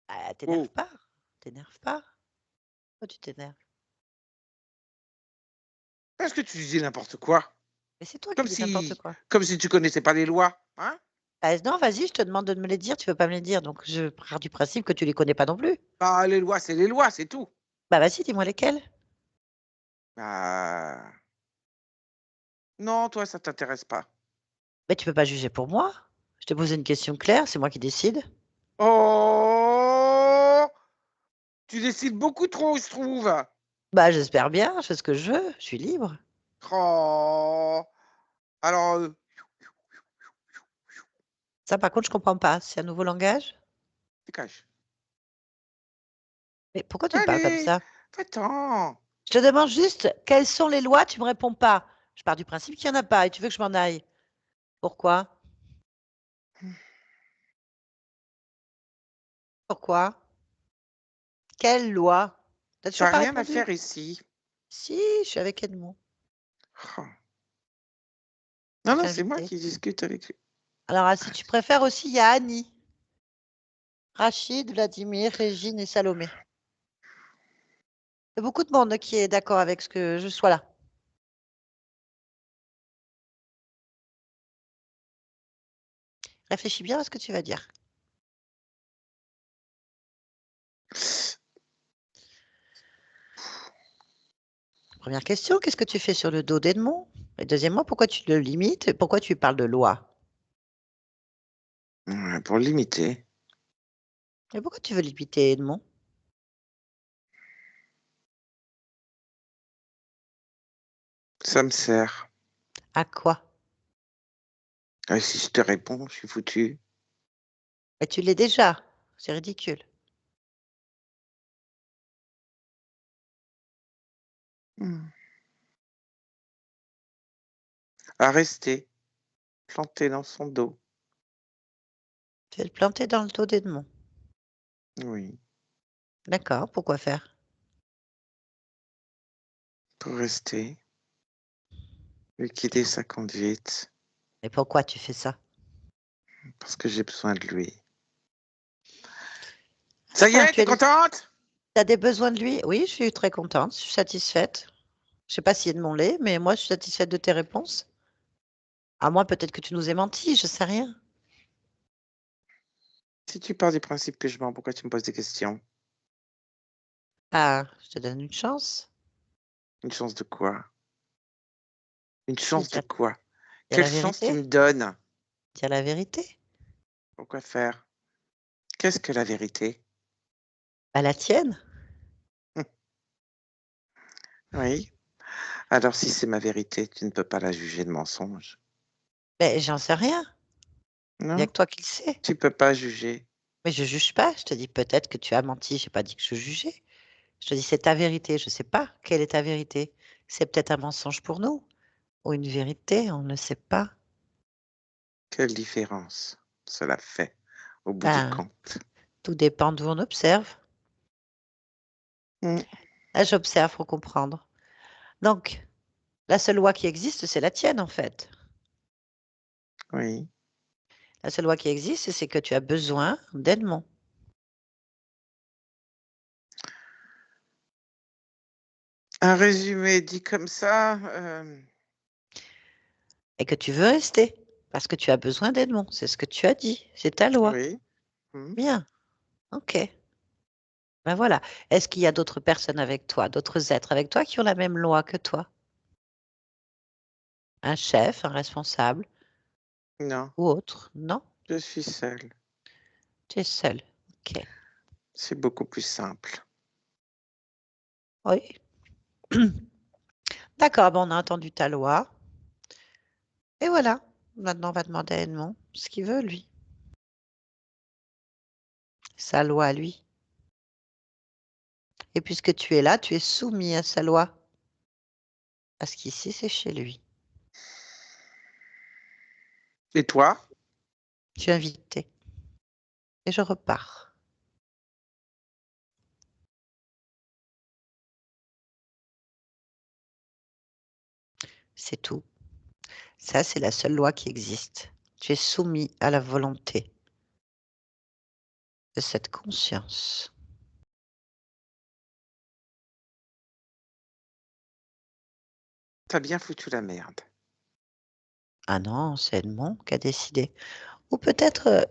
Ah, wow. t'énerves pas. T'énerves pas. Pourquoi tu t'énerves? Est-ce que tu disais n'importe quoi? Mais c'est toi qui Comme dis n'importe si, quoi. comme si tu connaissais pas les lois, hein? Non, vas-y, je te demande de me les dire, tu veux pas me les dire, donc je pars du principe que tu les connais pas non plus. Bah, les lois, c'est les lois, c'est tout. Bah vas-y, dis-moi lesquelles. Bah, non, toi, ça t'intéresse pas. Mais tu peux pas juger pour moi. Je t'ai posé une question claire, c'est moi qui décide. Oh, tu décides beaucoup trop, je trouve. Bah j'espère bien, je fais ce que je veux, je suis libre. Oh, alors, Ça par contre, je comprends pas. C'est un nouveau langage? dégage. Mais pourquoi tu me parles comme Allez, ça? va-t'en. Je te demande juste quelles sont les lois, tu me réponds pas. Je pars du principe qu'il y en a pas et tu veux que je m'en aille. Pourquoi? Pourquoi? Quelle loi? T'as toujours T'as pas rien à répondu? faire ici. Si, je suis avec Edmond. Oh. Non, Je non, t'ai c'est moi invité. qui discute avec lui. Alors, si tu préfères aussi, il y a Annie, Rachid, Vladimir, Régine et Salomé. Il y a beaucoup de monde qui est d'accord avec ce que je sois là. Réfléchis bien à ce que tu vas dire. Première question, qu'est-ce que tu fais sur le dos d'Edmond? Et deuxièmement, pourquoi tu le limites? Et pourquoi tu parles de loi? Ouais, pour le limiter. Et pourquoi tu veux limiter Edmond? Ça me sert. À quoi? Si je te réponds, je suis foutu. Et tu l'es déjà. C'est ridicule. Hmm. À rester, planté dans son dos. Tu veux le planter dans le dos d'Edmond. Oui, D'accord, pourquoi faire? pour rester, liquider sa conduite, Et pourquoi tu fais ça? parce que j'ai besoin de lui. Ça y Ah, est, t'es contente? as des besoins de lui? Oui, je suis très contente, je suis satisfaite. Je sais pas si Edmond l'est, mais moi, je suis satisfaite de tes réponses. À moi, peut-être que tu nous aies menti, je sais rien. Si tu pars du principe que je mens, pourquoi tu me poses des questions? Ah, je te donne une chance. Une chance de quoi? Une De chance de dire, quoi? dire Quelle la chance tu vérité. me donnes? Dire la vérité. Pourquoi faire? Qu'est-ce que la vérité? Bah, la tienne. Oui. Alors si c'est ma vérité, tu ne peux pas la juger de mensonge. Mais j'en sais rien. Il n'y a Non, que toi qui le sais. tu peux pas juger. Mais je juge pas. Je te dis peut-être que tu as menti. J'ai pas dit que je jugeais. Je te dis, c'est ta vérité. Je ne sais pas quelle est ta vérité. C'est peut-être un mensonge pour nous ou une vérité, on ne sait pas. Quelle différence cela fait au bout du Ben, compte? tout dépend d'où on observe. Mmh, Là, j'observe pour comprendre. Donc, la seule loi qui existe, c'est la tienne, en fait. oui. La seule loi qui existe, c'est que tu as besoin d'Edmond Un résumé dit comme ça, et que tu veux rester parce que tu as besoin d'Edmond. C'est ce que tu as dit. C'est ta loi. oui. Mmh. Bien. OK. Ben voilà. Est-ce qu'il y a d'autres personnes avec toi, d'autres êtres avec toi qui ont la même loi que toi? Un chef, un responsable Non, ou autre? Non? je suis seule. Tu es seul. OK. C'est beaucoup plus simple. Oui. D'accord, ben on a entendu ta loi. Et voilà. Maintenant, on va demander à Edmond ce qu'il veut, lui. Sa loi à lui. Et puisque tu es là, tu es soumis à sa loi. Parce qu'ici, c'est chez lui. Et toi? Je suis invitée. Et je repars. C'est tout. Ça, c'est la seule loi qui existe. Tu es soumis à la volonté de cette conscience. Tu as bien foutu la merde. Ah non, c'est Edmond qui a décidé. Ou peut-être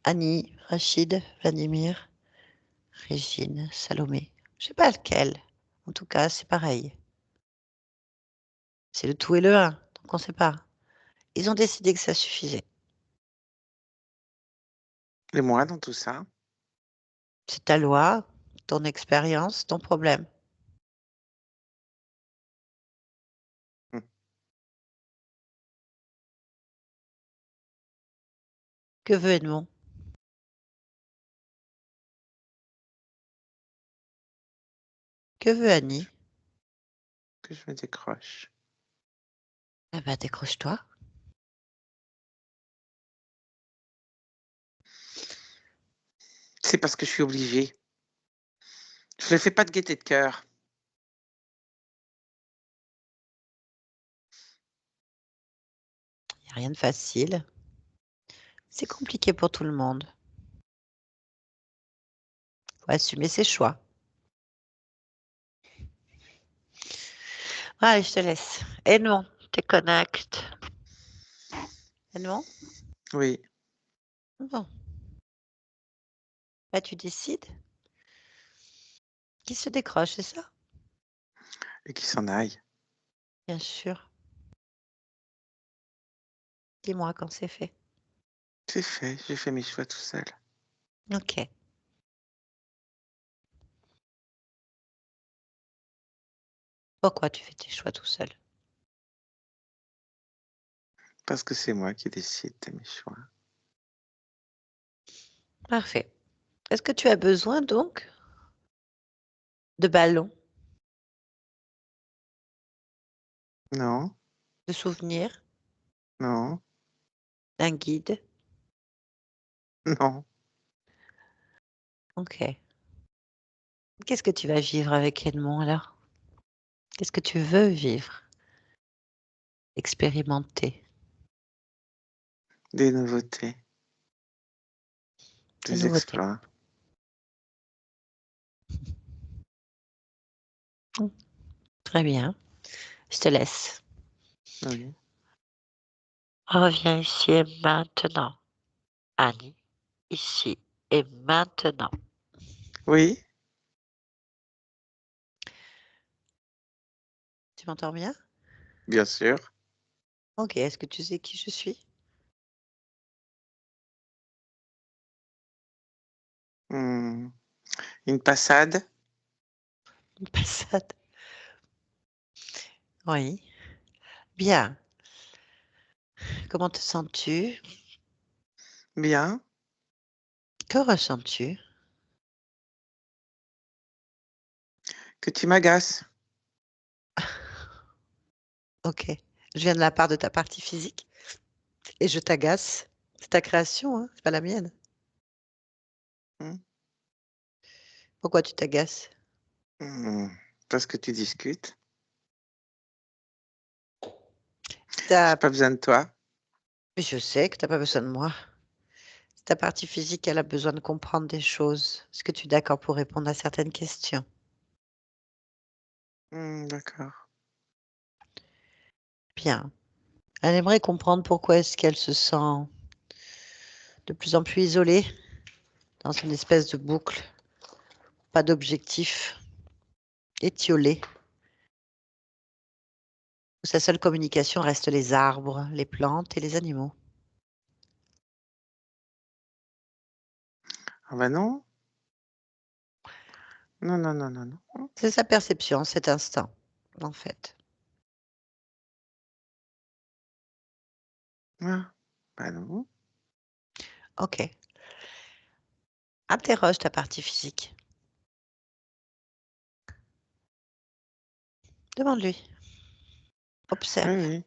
Annie, Rachid, Vladimir, Régine, Salomé. Je sais pas lequel. En tout cas, c'est pareil. C'est le tout et le un, donc on ne sait pas. Ils ont décidé que ça suffisait. Et moi dans tout ça? C'est ta loi, ton expérience, ton problème. Mmh. Que veut Edmond? Que veut Annie? Que je me décroche. Eh ben, décroche-toi. C'est parce que je suis obligée. Je le fais pas de gaieté de cœur. Il n'y a rien de facile. C'est compliqué pour tout le monde. Faut assumer ses choix. Allez, je te laisse. Edmond, te connecte. Edmond? Oui, Bon. Là, tu décides qui se décroche, c'est ça? et qu'il s'en aille. Bien sûr. Dis-moi quand c'est fait. C'est fait, j'ai fait mes choix tout seul. OK. Pourquoi tu fais tes choix tout seul? Parce que c'est moi qui décide de mes choix. Parfait. Est-ce que tu as besoin donc de ballons, Non, de souvenirs, non, d'un guide? non. OK. Qu'est-ce que tu vas vivre avec Edmond alors? Qu'est-ce que tu veux vivre? Expérimenter? Des nouveautés, Des des nouveautés. exploits. Mmh. Très bien. Je te laisse. Oui. Reviens ici et maintenant. Annie, ici et maintenant. Oui, Tu m'entends bien? bien sûr. OK. Est-ce que tu sais qui je suis? Mmh. Une passade? Une passade. Oui. Bien. Comment te sens-tu? Bien. Que ressens-tu? Que tu m'agaces. Ok. Je viens de la part de ta partie physique et je t'agace. C'est ta création, hein, c'est pas la mienne. Hmm. Pourquoi tu t'agaces? Parce que tu discutes. Ta... J'ai pas besoin de toi. Mais je sais que tu n'as pas besoin de moi. Ta partie physique, elle a besoin de comprendre des choses. Est-ce que tu es d'accord pour répondre à certaines questions? D'accord. Bien. Elle aimerait comprendre pourquoi est-ce qu'elle se sent de plus en plus isolée dans une espèce de boucle, pas d'objectif, étiolée, où sa seule communication reste les arbres, les plantes et les animaux. Ah bah non. Non, non, non, non, non. C'est sa perception, cet instant, en fait. Ah, bah non. Ok. Interroge ta partie physique. Demande-lui. Oui, Observe. oui.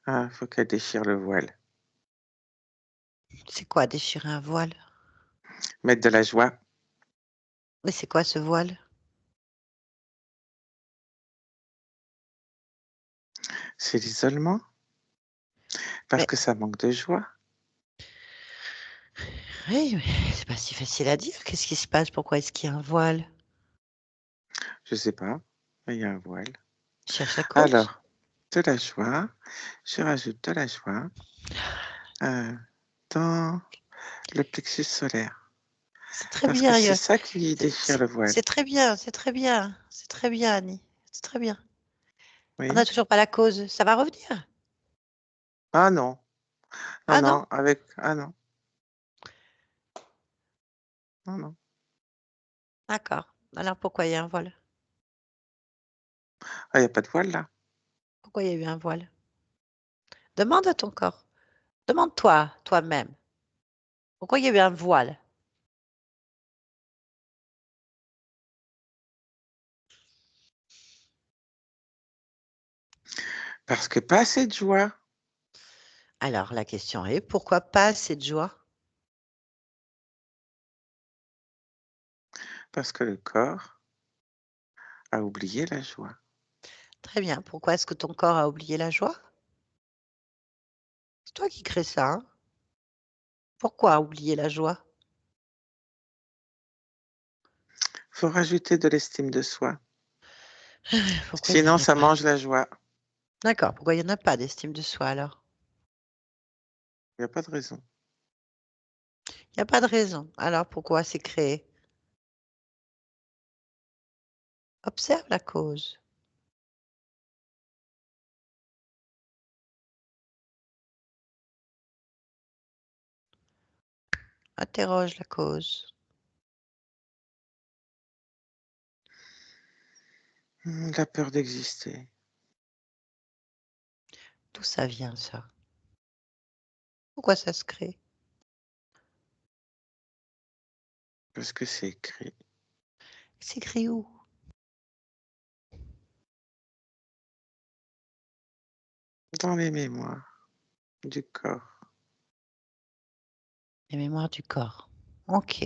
Ah, faut qu'elle déchire le voile. C'est quoi déchirer un voile? Mettre de la joie. Mais c'est quoi ce voile? C'est l'isolement. Parce Mais que ça manque de joie. oui, mais c'est pas si facile à dire. Qu'est-ce qui se passe? Pourquoi est-ce qu'il y a un voile? Je sais pas. Mais il y a un voile. Cherche la cause. Alors, de la joie. Je rajoute de la joie dans le plexus solaire. C'est très Parce que bien. c'est ça qui C'est déchire c'est- le voile. c'est très bien, c'est très bien. C'est très bien, Annie. C'est très bien. On n'a Oui. toujours pas la cause. Ça va revenir? Ah non. Non, Ah non? non. Avec. Ah non. Non, non. D'accord. Alors pourquoi il y a un voile? Ah, il n'y a pas de voile là. Pourquoi il y a eu un voile? Demande à ton corps. Demande-toi, toi-même. Pourquoi il y a eu un voile? Parce que pas assez de joie. Alors la question est, pourquoi pas cette joie? Parce que le corps a oublié la joie. Très bien. Pourquoi est-ce que ton corps a oublié la joie? C'est toi qui crée ça, hein? Pourquoi oublier la joie? Faut rajouter de l'estime de soi. Pourquoi il n'y Sinon, en a ça pas? mange la joie. D'accord. Pourquoi il n'y en a pas d'estime de soi alors? Il n'y a pas de raison. Il n'y a pas de raison. Alors pourquoi c'est créé? Observe la cause. Interroge la cause. La peur d'exister. D'où ça vient ça? Pourquoi ça se crée? Parce que c'est écrit C'est écrit où? dans les mémoires du corps. Les mémoires du corps. Ok.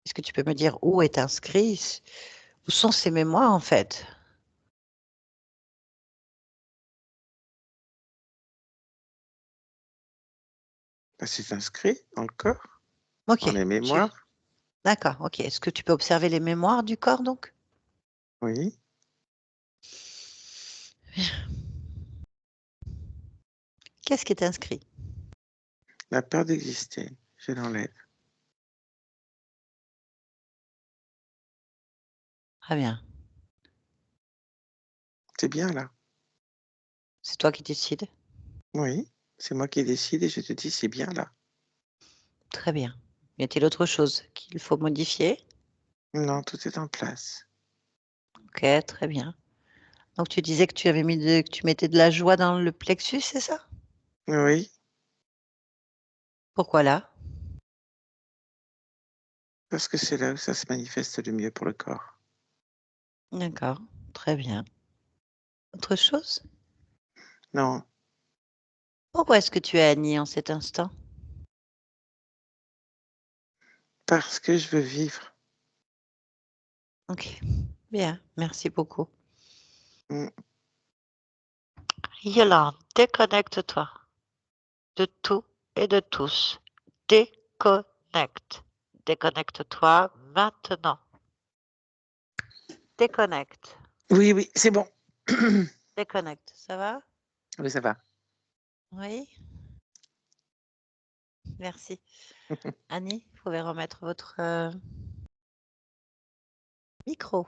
Est-ce que tu peux me dire où est inscrit? Où sont ces mémoires en fait? Bah, c'est inscrit dans le corps, Ok. dans les mémoires. D'accord. Ok. Est-ce que tu peux observer les mémoires du corps donc? Oui. Qu'est-ce qui est inscrit? La peur d'exister. Je l'enlève. Très bien. C'est bien là. C'est toi qui décides? Oui. C'est moi qui décide et je te dis c'est bien là. Très bien. Y a-t-il autre chose qu'il faut modifier? Non, tout est en place. Ok, très bien. Donc tu disais que tu avais que tu mettais de la joie dans le plexus, c'est ça? Oui. Pourquoi là? Parce que c'est là où ça se manifeste le mieux pour le corps. D'accord, très bien. Autre chose? Non, Pourquoi est-ce que tu es Annie en cet instant? parce que je veux vivre. Ok, bien, merci beaucoup. Mm. Yolande, déconnecte-toi de tout et de tous. Déconnecte. Déconnecte-toi maintenant. Déconnecte. Oui, oui, c'est bon. Déconnecte. Ça va? Oui, ça va. Oui? Merci. Annie, vous pouvez remettre votre micro.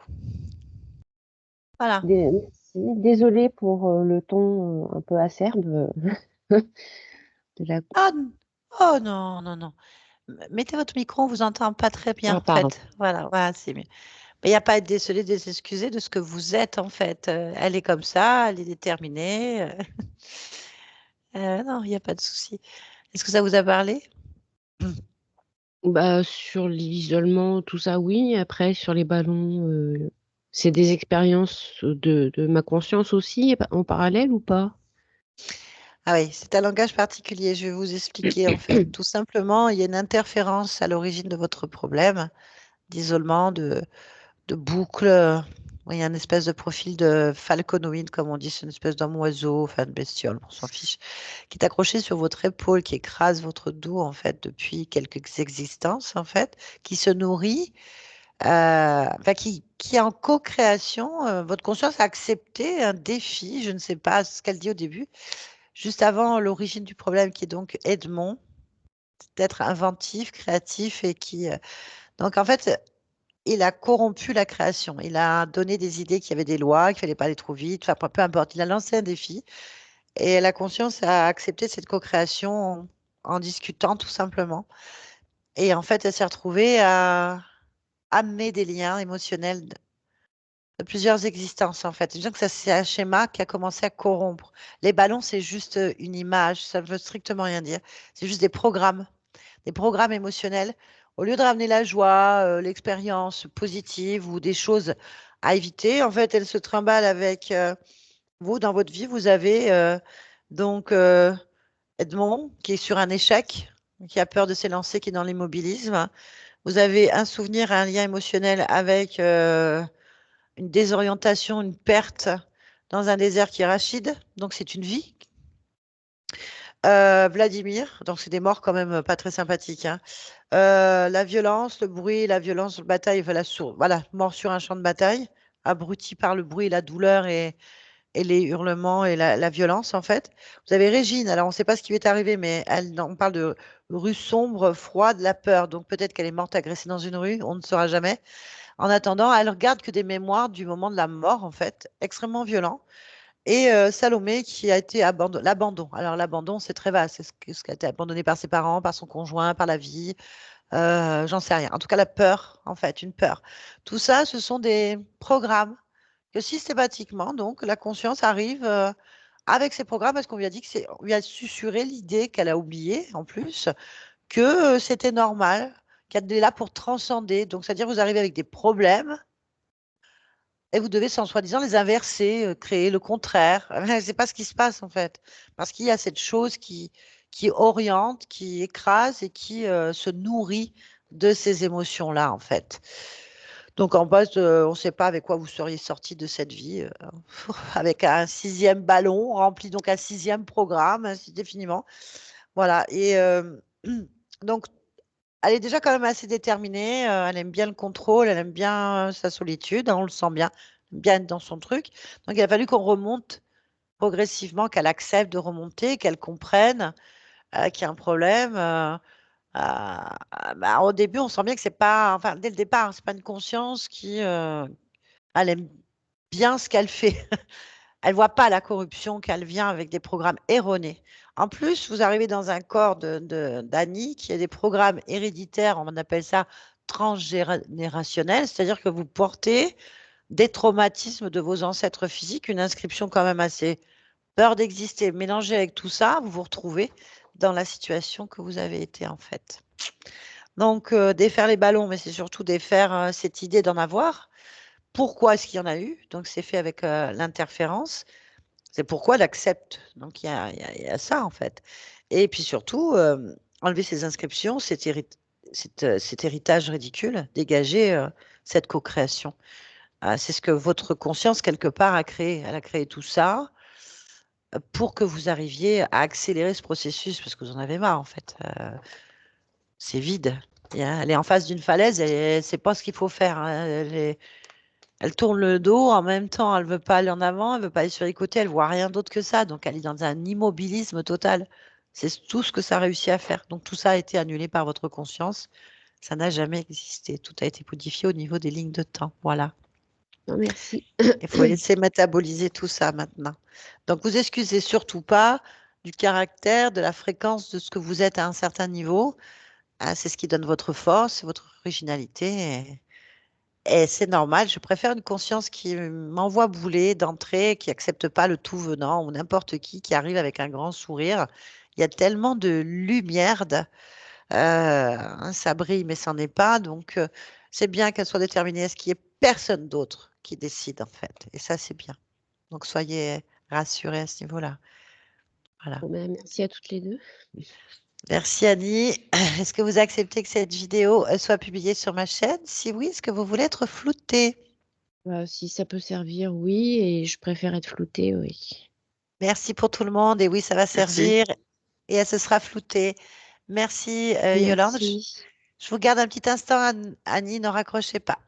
Voilà. Merci. Désolée pour le ton un peu acerbe de la... Ah, oh non, non, non. Mettez votre micro, on vous entend pas très bien Ah, en pardon. fait. Voilà, voilà, c'est mieux. Mais il n'y a pas à être désolé, de s'excuser de ce que vous êtes en fait. Elle est comme ça, elle est déterminée. Non, il n'y a pas de souci. Est-ce que ça vous a parlé? Bah, sur l'isolement, tout ça, oui. Après, sur les ballons, c'est des expériences de ma conscience aussi, en parallèle ou pas? Ah oui, c'est un langage particulier. Je vais vous expliquer en fait. Tout simplement, il y a une interférence à l'origine de votre problème d'isolement, de boucle. Il y a une espèce de profil de falconoïde, comme on dit, c'est une espèce d'homme oiseau, enfin de bestiole, on s'en fiche, qui est accroché sur votre épaule, qui écrase votre dos en fait depuis quelques existences en fait, qui se nourrit, enfin qui est en co-création. Votre conscience a accepté un défi, je ne sais pas ce qu'elle dit au début, juste avant l'origine du problème, qui est donc Edmond, d'être inventif, créatif et qui. Donc en fait, il a corrompu la création. Il a donné des idées qu'il y avait des lois, qu'il fallait pas aller trop vite, enfin peu importe. Il a lancé un défi et la conscience a accepté cette co-création en discutant tout simplement. Et en fait, elle s'est retrouvée à amener des liens émotionnels de plusieurs existences en fait. Disons que ça, c'est un schéma qui a commencé à corrompre. Les ballons, c'est juste une image, ça ne veut strictement rien dire. C'est juste des programmes émotionnels. Au lieu de ramener la joie, l'expérience positive ou des choses à éviter, en fait, elle se trimballe avec vous dans votre vie. Vous avez donc Edmond qui est sur un échec, qui a peur de s'élancer, qui est dans l'immobilisme. Vous avez un souvenir, un lien émotionnel avec une désorientation, une perte dans un désert qui est Rachid. Donc c'est une vie. Vladimir, donc c'est des morts quand même pas très sympathiques, hein. La violence, le bruit, la violence, la bataille, voilà, mort sur un champ de bataille, abruti par le bruit, la douleur et les hurlements et la violence, en fait. Vous avez Régine, alors on ne sait pas ce qui lui est arrivé, mais on parle de rue sombre, froide, la peur. Donc peut-être qu'elle est morte agressée dans une rue, on ne saura jamais. En attendant, elle regarde que des mémoires du moment de la mort, en fait, extrêmement violent. Et Salomé qui a été abandonné. L'abandon. Alors l'abandon, c'est très vaste. C'est ce qui a été abandonné par ses parents, par son conjoint, par la vie. J'en sais rien. En tout cas, la peur, en fait, une peur. Tout ça, ce sont des programmes que systématiquement, donc, la conscience arrive avec ces programmes parce qu'on lui a dit on lui a susurré l'idée qu'elle a oubliée, en plus, que c'était normal, qu'elle est là pour transcender. Donc, c'est-à-dire, vous arrivez avec des problèmes et vous devez, sans soi-disant, les inverser, créer le contraire. C'est pas ce qui se passe, en fait. Parce qu'il y a cette chose qui oriente, qui écrase et qui se nourrit de ces émotions-là, en fait. Donc, en base, on ne sait pas avec quoi vous seriez sorti de cette vie, avec un sixième ballon rempli, donc un sixième programme, ainsi définiment. Voilà. Et donc, elle est déjà quand même assez déterminée. Elle aime bien le contrôle, elle aime bien sa solitude, hein, on le sent bien, bien être dans son truc. Donc, il a fallu qu'on remonte progressivement, qu'elle accepte de remonter, qu'elle comprenne qu'il y a un problème. Bah, au début, on sent bien que c'est pas, enfin, dès le départ, c'est pas une conscience qui, elle aime bien ce qu'elle fait. Elle voit pas la corruption qu'elle vient avec des programmes erronés. En plus, vous arrivez dans un corps d'Annie qui a des programmes héréditaires, on appelle ça transgénérationnels, c'est-à-dire que vous portez des traumatismes de vos ancêtres physiques, une inscription quand même assez peur d'exister. Mélangée avec tout ça, vous vous retrouvez dans la situation que vous avez été en fait. Donc, défaire les ballons, mais c'est surtout défaire cette idée d'en avoir. Pourquoi est-ce qu'il y en a eu? Donc, c'est fait avec l'interférence. C'est pourquoi elle accepte. Donc, il y a ça, en fait. Et puis surtout, enlever ces inscriptions, cet héritage ridicule, dégager cette co-création. C'est ce que votre conscience, quelque part, a créé. Elle a créé tout ça pour que vous arriviez à accélérer ce processus, parce que vous en avez marre, en fait. C'est vide. Elle est en face d'une falaise et elle ne sait pas ce qu'il faut faire. Hein. Elle tourne le dos, en même temps, elle ne veut pas aller en avant, elle ne veut pas aller sur les côtés, elle ne voit rien d'autre que ça. Donc, elle est dans un immobilisme total. C'est tout ce que ça a réussi à faire. Donc, tout ça a été annulé par votre conscience. Ça n'a jamais existé. Tout a été modifié au niveau des lignes de temps. Voilà. Non, merci. Il faut laisser métaboliser tout ça maintenant. Donc, vous excusez surtout pas du caractère, de la fréquence de ce que vous êtes à un certain niveau. C'est ce qui donne votre force, votre originalité. Et c'est normal. Je préfère une conscience qui m'envoie bouler d'entrée, qui n'accepte pas le tout venant ou n'importe qui arrive avec un grand sourire. Il y a tellement de lumière, ça brille, mais ça n'en est pas. Donc, c'est bien qu'elle soit déterminée à ce qu'il n'y ait personne d'autre qui décide, en fait. Et ça, c'est bien. Donc, soyez rassurés à ce niveau-là. Voilà. Bon, ben, merci à toutes les deux. Merci Annie. Est-ce que vous acceptez que cette vidéo soit publiée sur ma chaîne? Si oui, est-ce que vous voulez être flouté? Si ça peut servir, oui, et je préfère être floutée, oui. Merci pour tout le monde. Et oui, ça va Merci. servir et elle se sera floutée. Merci Yolande. Merci. Je vous garde un petit instant, Annie, ne raccrochez pas.